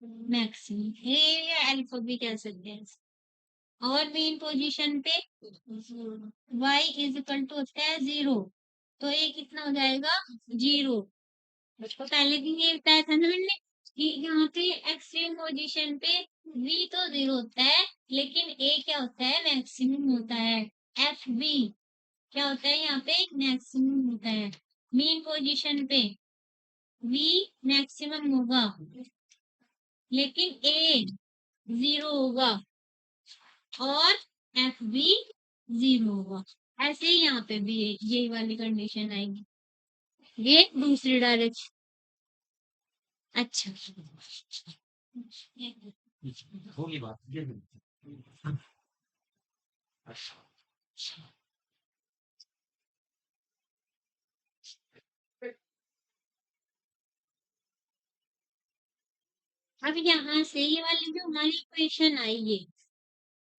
मैक्सिमम, ये अल्फा भी कह सकते हैं। और मेन पोजीशन पे y इज इक्वल टू होता है 0, तो ये कितना हो जाएगा 0। तो पहले दिन ये बताया था ना मैंने कि यहाँ पे एक्सट्रीम पोजीशन पे v तो 0 होता है, लेकिन a क्या होता है मैक्सिमम होता है, एफ बी क्या होता है यहाँ पे मैक्सिमम होता है। मीन पोजीशन पे v मैक्सिमम होगा लेकिन a 0 होगा और एफ बी 0 होगा, ऐसे ही यहाँ पे भी यही वाली कंडीशन आएगी, ये दूसरी डायरेक्शन। अच्छा होगी बात ये अच्छा अब यहाँ से ये वाली जो हमारी इक्वेशन आई है,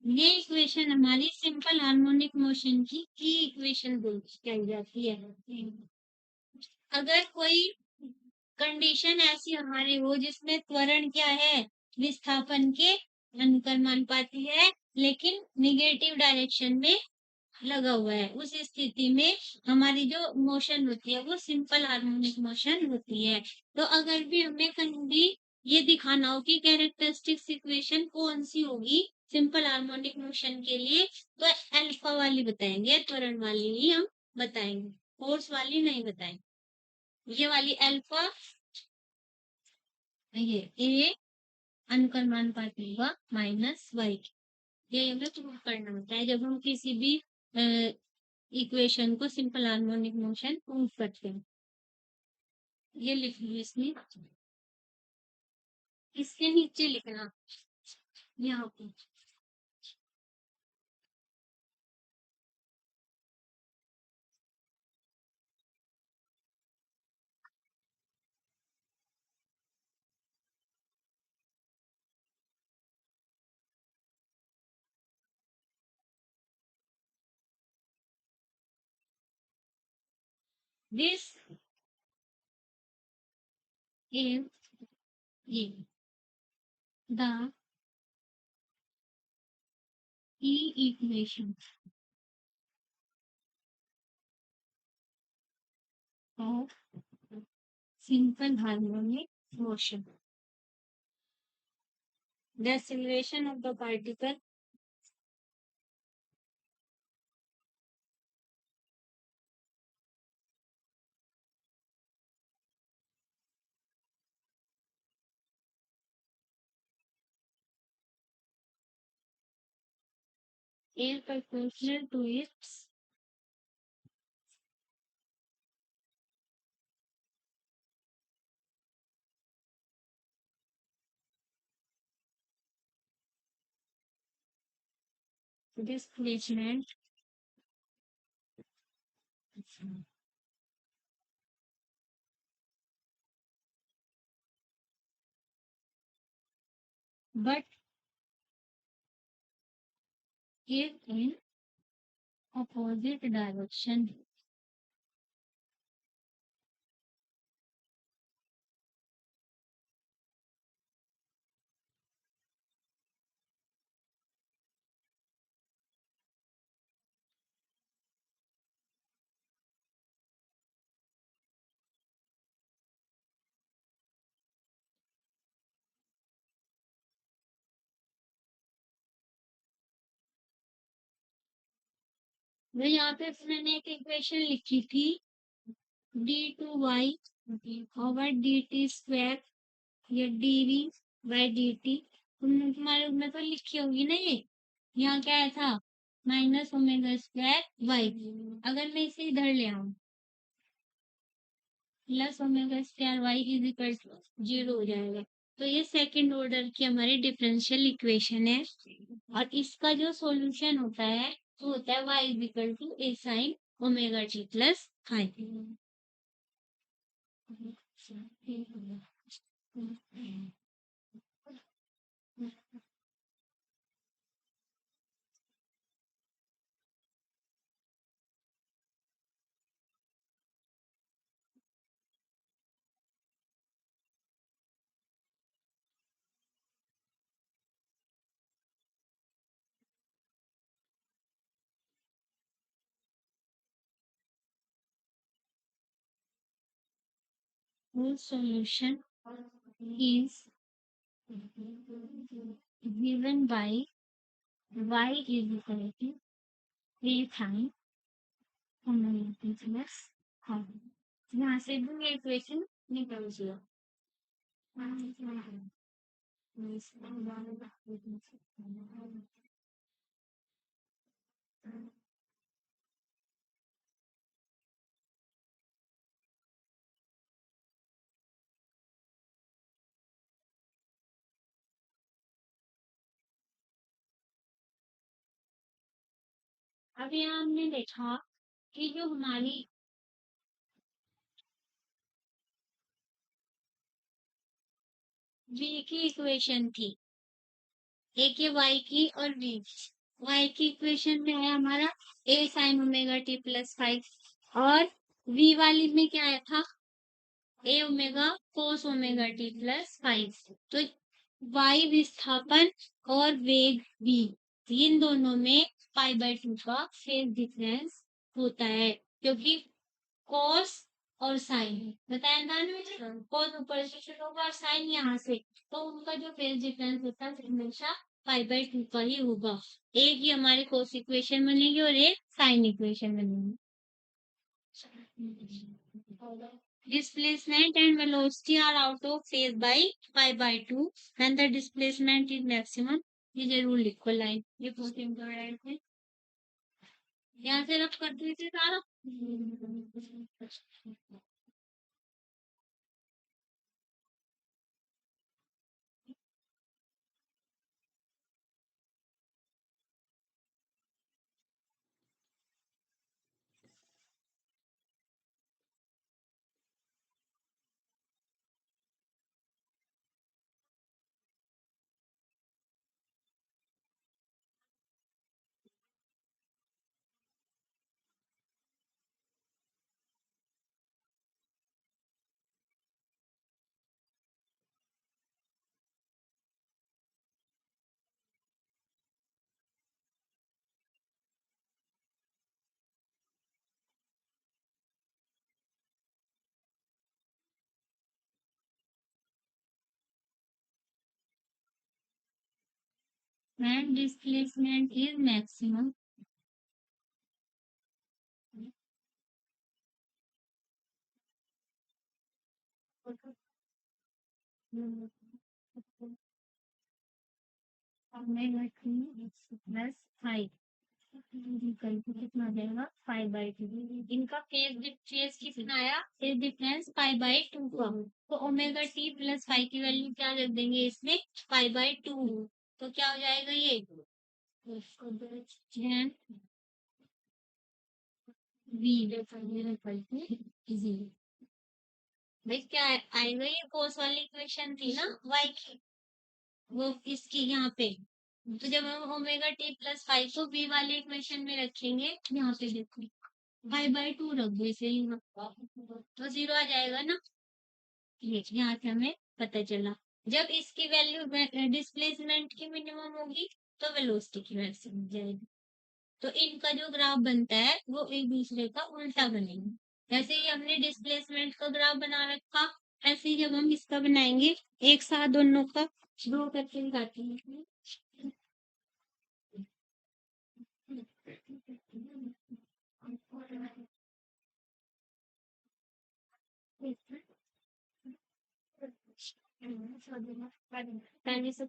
ये इक्वेशन हमारी सिंपल हार्मोनिक मोशन की इक्वेशन कही जाती है। अगर कोई कंडीशन ऐसी हमारी हो जिसमें त्वरण क्या है, विस्थापन के अनुक्रमानुपाती है, लेकिन निगेटिव डायरेक्शन में लगा हुआ है, उस स्थिति में हमारी जो मोशन होती है वो सिंपल हार्मोनिक मोशन होती है। तो अगर भी हमें कहीं भी ये दिखाना हो कि कैरेक्टरिस्टिक्स इक्वेशन कौन सी होगी सिंपल हार्मोनिक मोशन के लिए, तो अल्फा वाली बताएंगे, त्वरण वाली ही हम बताएंगे, फोर्स वाली नहीं बताएंगे। ये वाली अल्फा, ये ए अनुक्रमानुपाती होगा माइनस वाई, ये हमें प्रूव करना होता है जब हम किसी भी इक्वेशन को सिंपल हार्मोनिक मोशन प्रूव करते हैं। ये लिख लो इसमें, इसके नीचे लिखना यहाँ पे। दिस इज ये the E equation of simple harmonic motion. The acceleration of the particle is proportional to its displacement but is in opposite direction. मैं यहाँ पे मैंने एक इक्वेशन लिखी थी d2y ओवर dt स्क्वायर या dv बाय dt, तुम्हारे में तो लिखी होगी ना ये। यहाँ क्या है था, माइनस ओमेगा स्क्वायर वाई। अगर मैं इसे इधर ले आऊं, plus omega square y is equal to 0 हो जाएगा। तो ये सेकंड ऑर्डर की हमारी डिफरेंशियल इक्वेशन है, और इसका जो सॉल्यूशन होता है वो होता है y is equal to A sine omega T plus five. Whole solution is given by y is equal to a sin omega T plus five. यहाँ से भी ये इक्वेशन निकल गया। अब यहाँ हमने देखा कि जो हमारी v की इक्वेशन थी, एक ये y की और v। y की इक्वेशन में है हमारा a sin omega t plus 5 और v वाली में क्या आया था a omega cos omega t plus 5। तो y विस्थापन और वेग v, इन दोनों में पाई बाय 2 का फेज डिफरेंस होता है, क्योंकि cos और साइन बताया था ना, cos ऊपर से शुरू होगा और साइन यहाँ से, तो उनका जो फेज डिफरेंस होता है हमेशा पाई बाय 2 का ही होगा। एक ही हमारी cos इक्वेशन बनेगी और एक साइन इक्वेशन बनेगी। Displacement and velocity are out of phase by pi by 2 when the displacement is maximum। ये जरूर लिखो लाइन, ये बहुत इम्पोर्टेंट है। यहाँ से रब कर दीजिए सारा। When displacement is maximum, omega T plus 5 कितना आ जाएगा 5 बाई 2। इनका फेज कितना आया, फेज डिफरेंस पाई बाई 2 का, तो ओमेगा टी प्लस 5 की वैल्यू क्या रख देंगे इसमें, पाई बाई 2। तो क्या हो जाएगा ये tan v जीरो। भाई क्या आएगा, ये cos वाली इक्वेशन थी ना y की, वो इसकी यहाँ पे, तो जब हम ओमेगा टी प्लस 5 को v वाली इक्वेशन में रखेंगे, यहाँ पे देखो 5 बाई 2 रख दो इसे यहाँ, तो 0 आ जाएगा ना। ये यहाँ से हमें पता चला, जब इसकी वैल्यू डिस्प्लेसमेंट की मिनिमम होगी तो वेलोसिटी की वैल्यू मिल जाएगी। तो इनका जो ग्राफ बनता है वो एक दूसरे का उल्टा बनेगा। जैसे ही हमने डिस्प्लेसमेंट का ग्राफ बना रखा, ऐसे ही जब हम इसका बनाएंगे, एक साथ दोनों का ड्रॉ करके दिखाते हैं। पहले से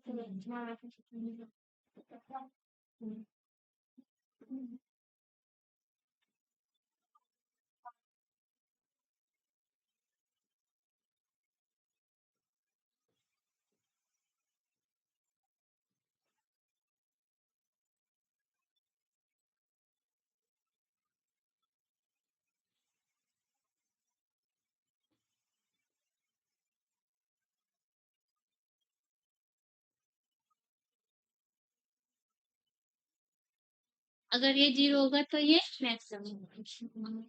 अगर ये 0 होगा तो ये मैक्सिमम।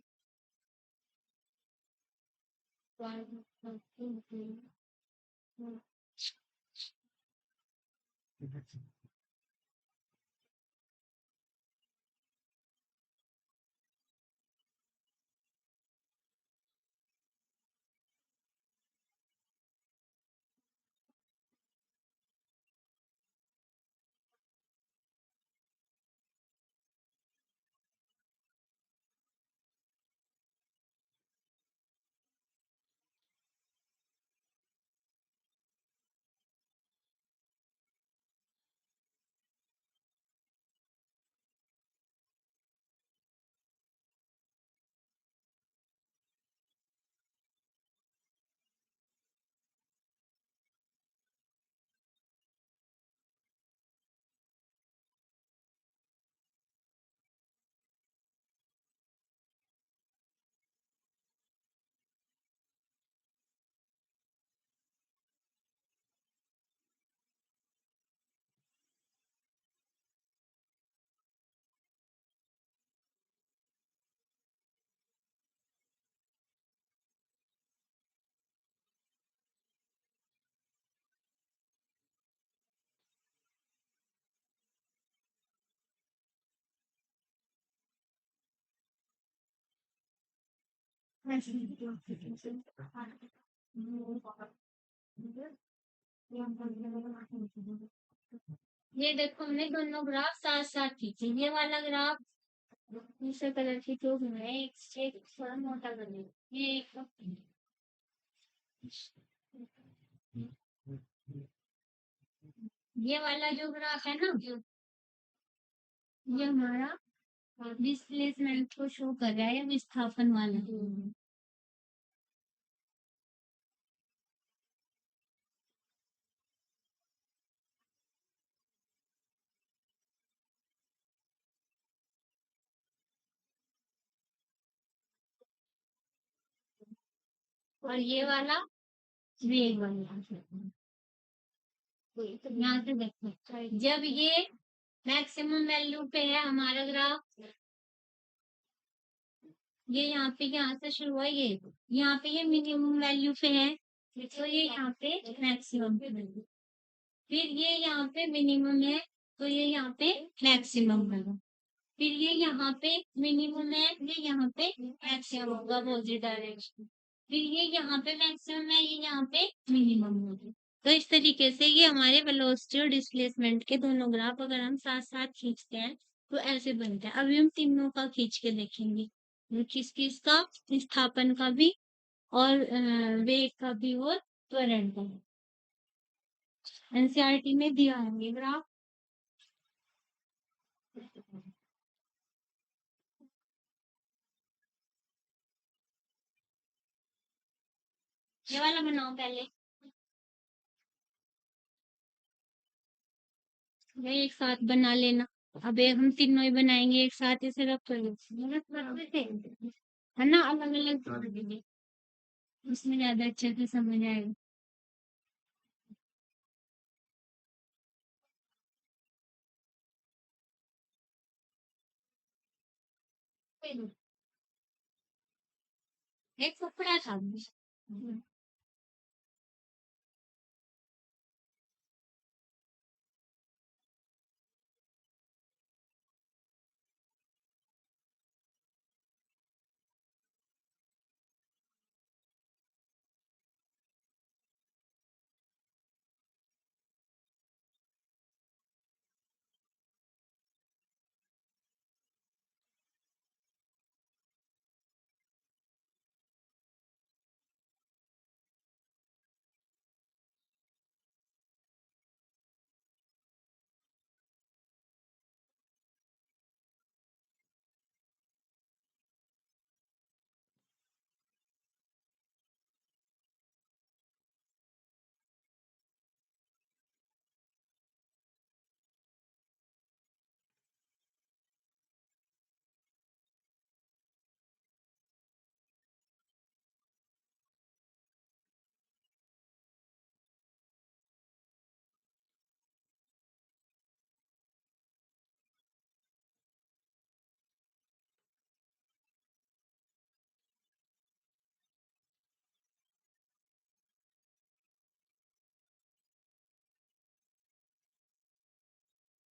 ये देखो हमने दोनों ग्राफ साथ साथ खींचे। ये वाला ग्राफ दूसरे कलर की ट्यूब में एक थोड़ा मोटा कर ये एक ये वाला जो ग्राफ है ना, ये हमारा डिस्प्लेसमेंट को शो कर रहा है, विस्थापन वाला। और ये वाला वेग वाला। यहाँ से देखो, जब ये मैक्सिमम वैल्यू पे है हमारा ग्राफ, ये यहाँ पे यहाँ से शुरू हुआ, ये यहाँ पे ये मिनिमम वैल्यू पे है, तो ये यहाँ पे मैक्सिमम पे है। फिर ये यहाँ पे मिनिमम है, तो ये यहाँ पे मैक्सिमम होगा। फिर ये यहाँ पे मिनिमम है, ये यहाँ पे मैक्सिमम होगा अपोजिट डायरेक्शन। फिर ये यहाँ पे मैक्सिमम है, ये यहाँ पे मिनिमम होगा। तो इस तरीके से ये हमारे वेलोसिटी और डिस्प्लेसमेंट के दोनों ग्राफ अगर हम साथ साथ खींचते हैं तो ऐसे बनते हैं। अभी हम तीनों का खींच के देखेंगे, किस किस का, विस्थापन का भी और वेग का भी और त्वरण का। एनसीईआरटी में दिया है ये ग्राफ। ये वाला बनाओ पहले, ये एक साथ बना लेना। अब एक हम तीनों ही बनाएंगे एक साथ, इसे रख कर है ना, अलग अलग कर देंगे, उसमें ज्यादा अच्छे से समझ आएगा। एक कपड़ा था।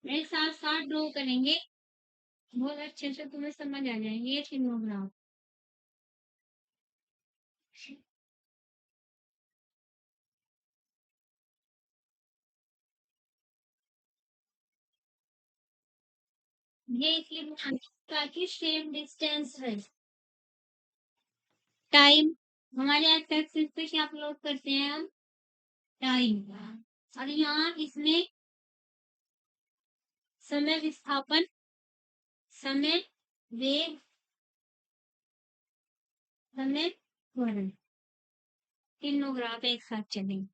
एक साथ साथ ड्रॉ करेंगे, बहुत अच्छे से तुम्हें समझ आ जाएंगे ये तीनों ग्राफ। ये इसलिए बनाते हैं ताकि सेम डिस्टेंस है। टाइम, हमारे एक्स एक्सिस पे क्या प्लॉट करते हैं हम, टाइम। और यहाँ इसमें समय विस्थापन, समय वेग, समय त्वरण, तीनों ग्राफ एक साथ चलेंगे।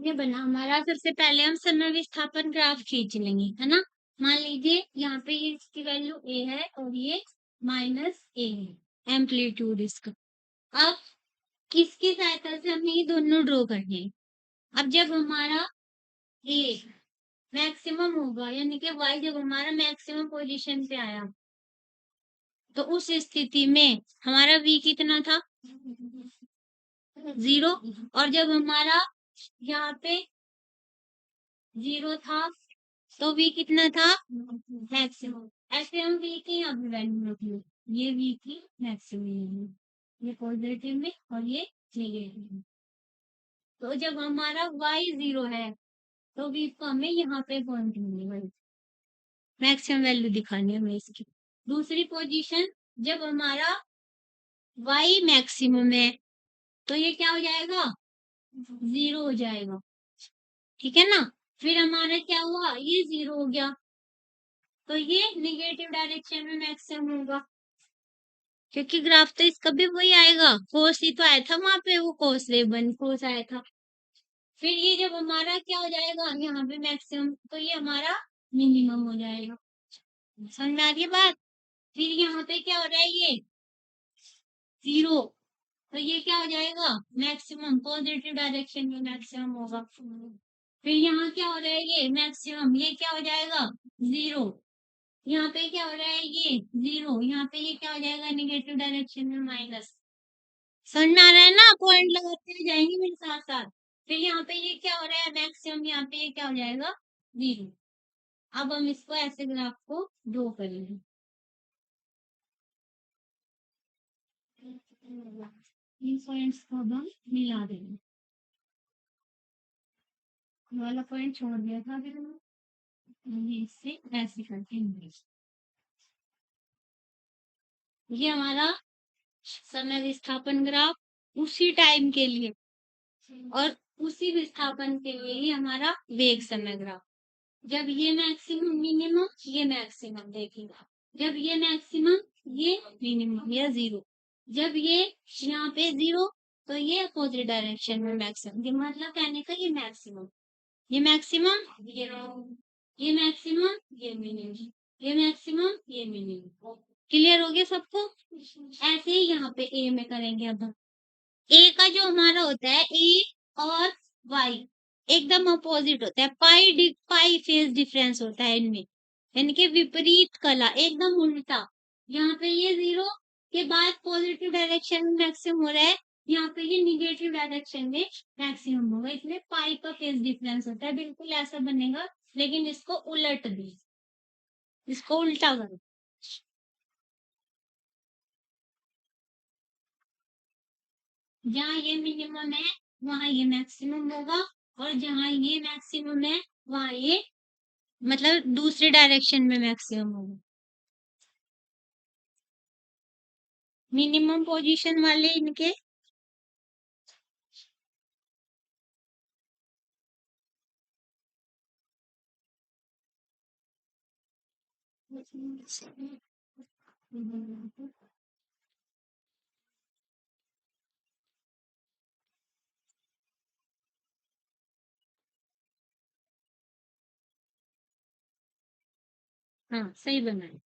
ये बना हमारा। सबसे पहले हम समय विस्थापन ग्राफ खींच लेंगे, है ना। मान लीजिए यहाँ पे ये इसकी वैल्यू ए है और ये माइनस ए है, एम्पलीट्यूड इसका। अब किसकी सहायता से हमें ये दोनों ड्रॉ करने हैं। अब जब हमारा ए मैक्सिमम होगा, यानी कि y जब हमारा मैक्सिमम पोजीशन पे आया, तो उस स्थिति में हमारा v कितना था, 0। और जब हमारा यहाँ पे 0 था तो v कितना था, मैक्सिमम। ऐसे हम v की यहाँ पे वैल्यू रख लो, ये v की मैक्सिमम है, ये पॉजिटिव में और ये नेगेटिव में। तो जब हमारा y 0 है तो v को हमें यहाँ पे पॉइंट मिलेगा, मैक्सिमम वैल्यू दिखानी है हमें इसकी। दूसरी पोजीशन जब हमारा y मैक्सिमम है तो ये क्या हो जाएगा, 0 हो जाएगा, ठीक है ना। फिर हमारा क्या हुआ, ये 0 हो गया तो ये निगेटिव डायरेक्शन में मैक्सिमम होगा, क्योंकि ग्राफ तो इसका भी वही आएगा, कोस ही तो आया था वहां पे, वो कोस वेव बन कोस आया था। फिर ये जब हमारा क्या हो जाएगा यहाँ पे मैक्सिमम, तो ये हमारा मिनिमम हो जाएगा। समझ में आ रही है बात। फिर यहाँ पे क्या हो रहा है, ये 0, तो ये क्या हो जाएगा, मैक्सिमम, पॉजिटिव डायरेक्शन में मैक्सिमम होगा। फिर यहाँ क्या हो रहा है, ये मैक्सिमम, ये क्या हो जाएगा 0। यहाँ पे क्या हो रहा है, ये 0, यहाँ पे ये क्या हो जाएगा, नेगेटिव डायरेक्शन में माइनस। समझ में आ रहा है ना, पॉइंट लगाते हुए जाएंगे मेरे साथ साथ। फिर यहाँ पे ये क्या हो रहा है, मैक्सिमम, यहाँ पे ये क्या हो जाएगा 0। अब हम इसको ऐसे ग्राफ को ड्रॉ करेंगे। इन पॉइंट्स को अब हम मिला देंगे, वाला पॉइंट छोड़ दिया था फिर ये इससे ऐसे करके मिलेगा। ये हमारा समय विस्थापन ग्राफ उसी टाइम के लिए, और उसी विस्थापन के लिए ही हमारा वेग समय ग्राफ। जब ये मैक्सिमम मिनिमम, ये मैक्सिमम देखेगा, जब ये मैक्सिमम, ये मिनिमम या 0, जब ये यहाँ पे 0 तो ये अपोजिट डायरेक्शन में मैक्सिमम। ये मतलब कहने का ये मैक्सिमम, ये मैक्सिमम, ये मैक्सिमम, ये मिनिमम, ये मैक्सिमम, ये मिनिमम। क्लियर हो गया सबको। ऐसे ही यहाँ पे ए में करेंगे। अब हम ए का जो हमारा होता है, ए और वाई एकदम अपोजिट होता है, पाई फेज डिफरेंस होता है इनमें, यानी कि विपरीत कला, एकदम उल्टा। यहाँ पे ये 0 के बाद पॉजिटिव डायरेक्शन में मैक्सिमम हो रहा है, यहाँ पे ये निगेटिव डायरेक्शन में मैक्सिमम होगा, इसमें पाई का फेज डिफरेंस होता है, बिल्कुल ऐसा बनेगा। लेकिन इसको उलट दे, इसको उल्टा करो। जहाँ ये मिनिमम है वहां ये मैक्सिमम होगा, और जहाँ ये मैक्सिमम है वहां ये मतलब दूसरे डायरेक्शन में मैक्सिमम होगा। मिनिमम पोजीशन वाले इनके हाँ सही बनाए।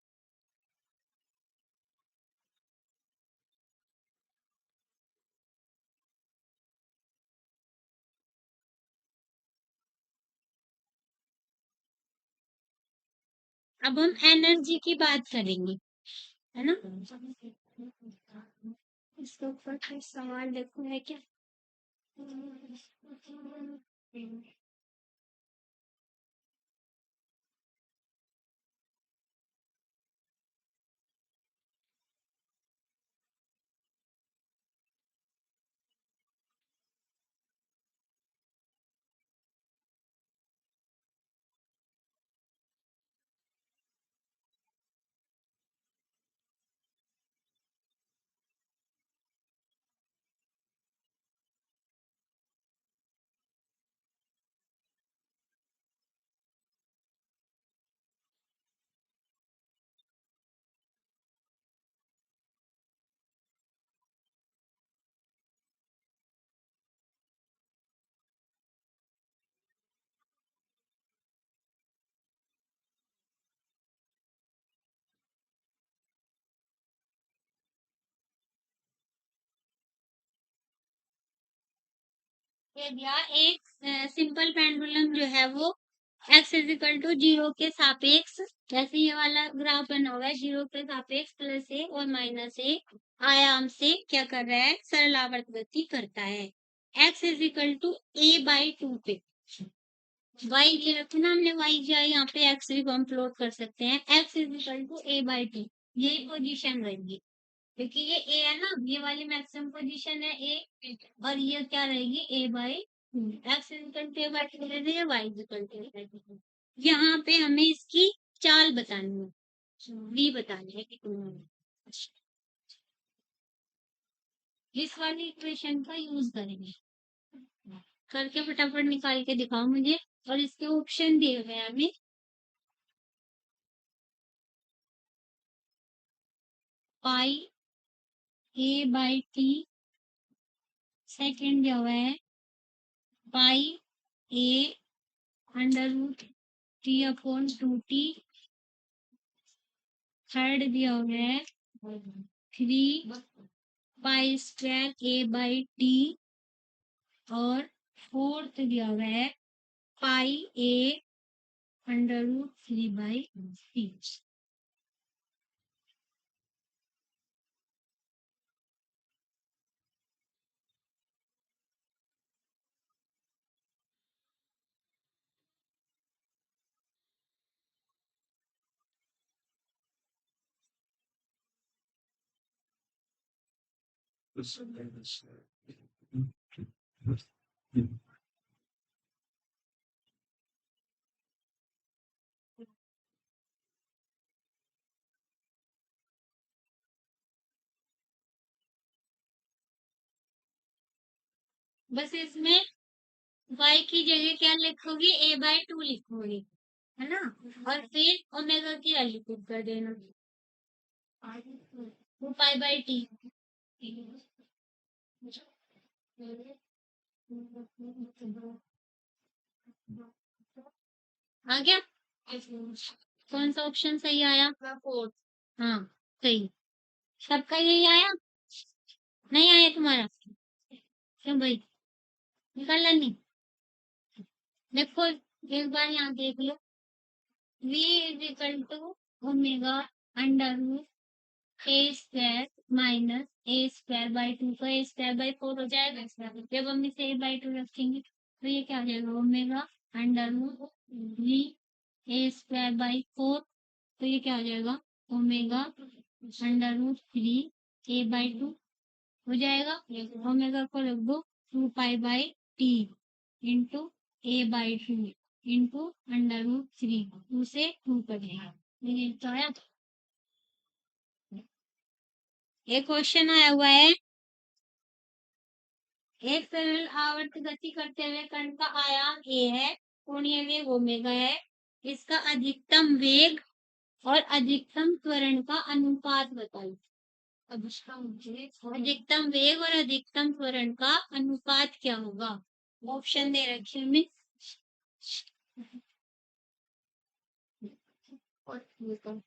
अब हम एनर्जी की बात करेंगे, है ना। इसके ऊपर कोई सवाल देखो है क्या। कह दिया एक सिंपल पेंडुलम जो है वो x इज इक्वल टू 0 के सापेक्ष, जैसे ये वाला ग्राफ बना हुआ है 0 के सापेक्ष +1 और -1 आयाम से क्या कर रहा है, सरलावर्त गति करता है। x is equal to a/2 पे y ये रखना हमने, y जाए यहाँ पे x भी हम प्लॉट कर सकते हैं। x is equal to a/2 यही पोजीशन रहेगी, क्योंकि ये a है ना, ये वाली मैक्सिमम पोजीशन है a, और ये क्या रहेगी a/2। x is equal to a/2 ले रहे हैं, y is equal to a/2। यहाँ पे हमें इसकी चाल बतानी है, v बतानी है कितना। इस वाली इक्वेशन का यूज करेंगे, करके फटाफट निकाल के दिखाओ मुझे। और इसके ऑप्शन दिए हुए हैं हमें, पाई a/t, सेकेंड दिया हुआ है पाई a√t/2t, थर्ड दिया हुआ है 3π² a/t, और फोर्थ दिया हुआ है पाई a√3/t। बस इसमें y की जगह क्या लिखोगे, a/2 लिखोगे, है ना, और फिर ओमेगा की वैल्यू पुट कर देना, 2π/t। आ गया, कौन सा ऑप्शन सही आया? फोर्थ। हाँ सही, सबका यही आया, नहीं आया तुम्हारा? क्यों भाई, निकाल ला नहीं? देखो एक बार यहाँ देख लो, v is equal to omega √a² minus a²/2 का a²/4 हो जाएगा। जब हम इसे a/2 रखेंगे तो ये क्या हो जाएगा, ओमेगा √v a²/4, तो ये क्या हो जाएगा, ओमेगा √3a/2 हो जाएगा। ओमेगा को रख दो 2π/t इंटू a/2 इंटू √3, 2 से 2 कटेगा। ये तो आया। एक क्वेश्चन आया हुआ है, एक सरल आवर्त गति करते हुए कण का आयाम a है, कोणीय वेग ओमेगा है, इसका अधिकतम वेग और अधिकतम त्वरण का अनुपात बताइए। अब इसका मुझे अधिकतम वेग और अधिकतम त्वरण का अनुपात क्या होगा, ऑप्शन दे रखे हमें। और ये तो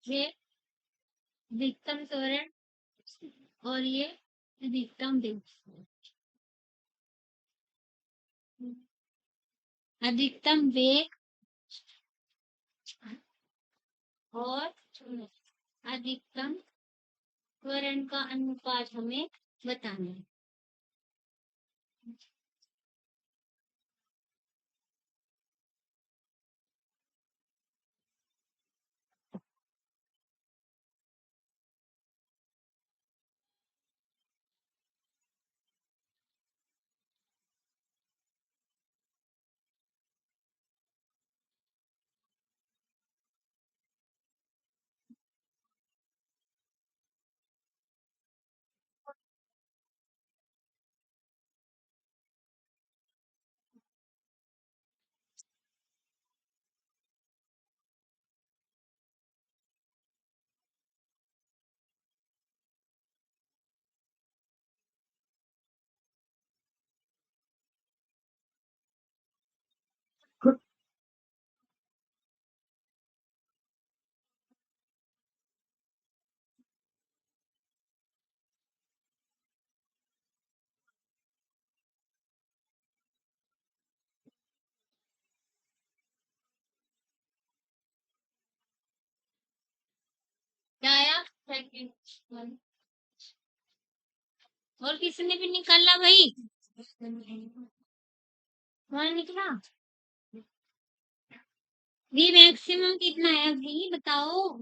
ये अधिकतम त्वरण और ये अधिकतम वेग, अधिकतम वेग और अधिकतम त्वरण का अनुपात हमें बताना है। सेकंड और किसने भी निकाला भाई? वहां निकला। वी मैक्सिमम कितना है अभी बताओ?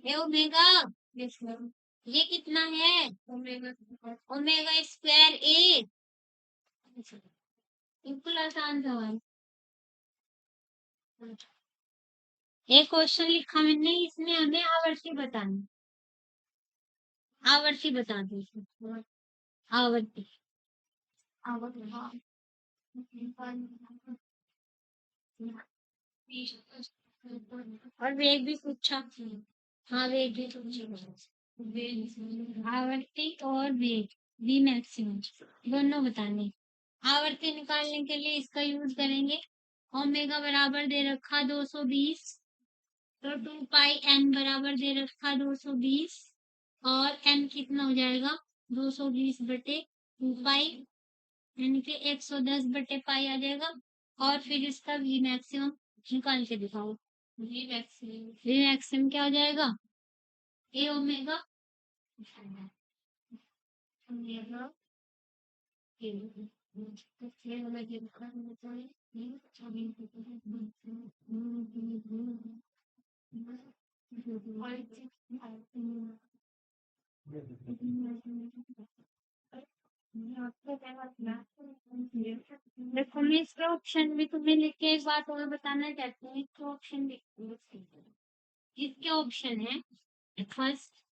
ये ओमेगा, ये कितना है? ओमेगा स्क्वायर ए। बिल्कुल आसान सवाल। एक क्वेश्चन लिखा मैंने, इसमें हमें आवर्ती बतानी, आवर्ती बता दो। आवर्ती और वेग भी पूछा। हाँ वेग भी पूछा। आवर्ती और वेग, वी मैक्सिमम दोनों बताने। आवर्ती निकालने के लिए इसका यूज करेंगे। ओमेगा बराबर दे रखा 220, तो 2 पाई एन बराबर दे रखा 220, और एन कितना हो जाएगा? 220 बटे 2 पाई, यानी कि 110 बटे पाई आ जाएगा। और फिर इसका वी मैक्सिमम निकाल के दिखाओ। वी मैक्सिमम क्या हो जाएगा? ए ओमेगा देखो मैं इसके ऑप्शन भी तुम्हें लिख के एक बात और बताना चाहती हूँ। इसके ऑप्शन इसके ऑप्शन है फर्स्ट,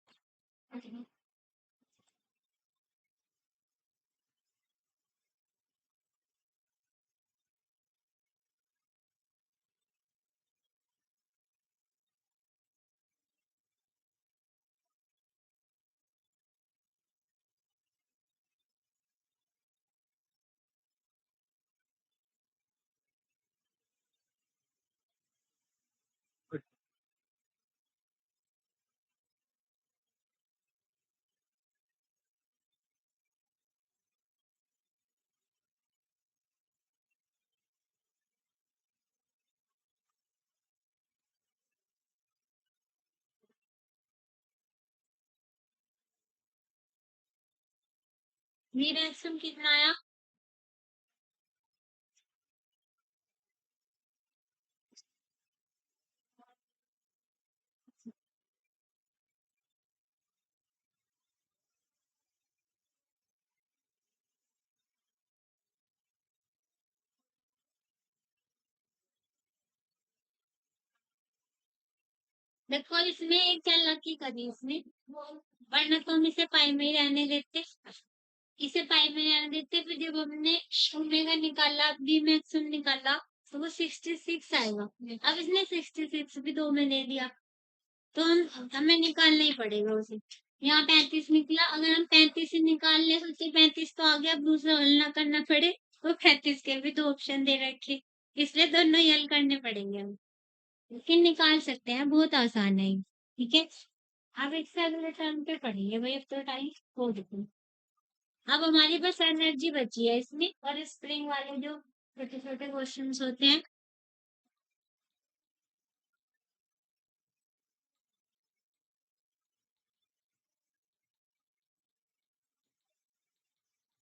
वी मैक्सिमम कितना आया? देखो इसमें एक चालाकी करी इसने, वरना तो हम इसे पाई में ही रहने देते, इसे पाई में रहने देते। फिर जब हमने ओमेगा निकाला, बी मैक्सिमम निकाला, तो वो 66 आएगा। अब इसने 66 भी 2 में दे दिया, तो हमें निकालना ही पड़ेगा उसे। यहाँ 35 निकला, अगर हम 35 से निकाल ले, सोचिए 35 तो आ गया, अब दूसरा हल ना करना पड़े, तो 35 के भी 2 ऑप्शन दे रखे, इसलिए दोनों ही हल करने पड़ेंगे हम, लेकिन निकाल सकते हैं, बहुत आसान है ये, ठीक है। अब इससे अगले टर्म पे पढ़ेंगे भाई, अब तो टाइम हो चुका। अब हमारे पास एनर्जी बची है इसमें, और स्प्रिंग वाले जो छोटे छोटे क्वेश्चन होते हैं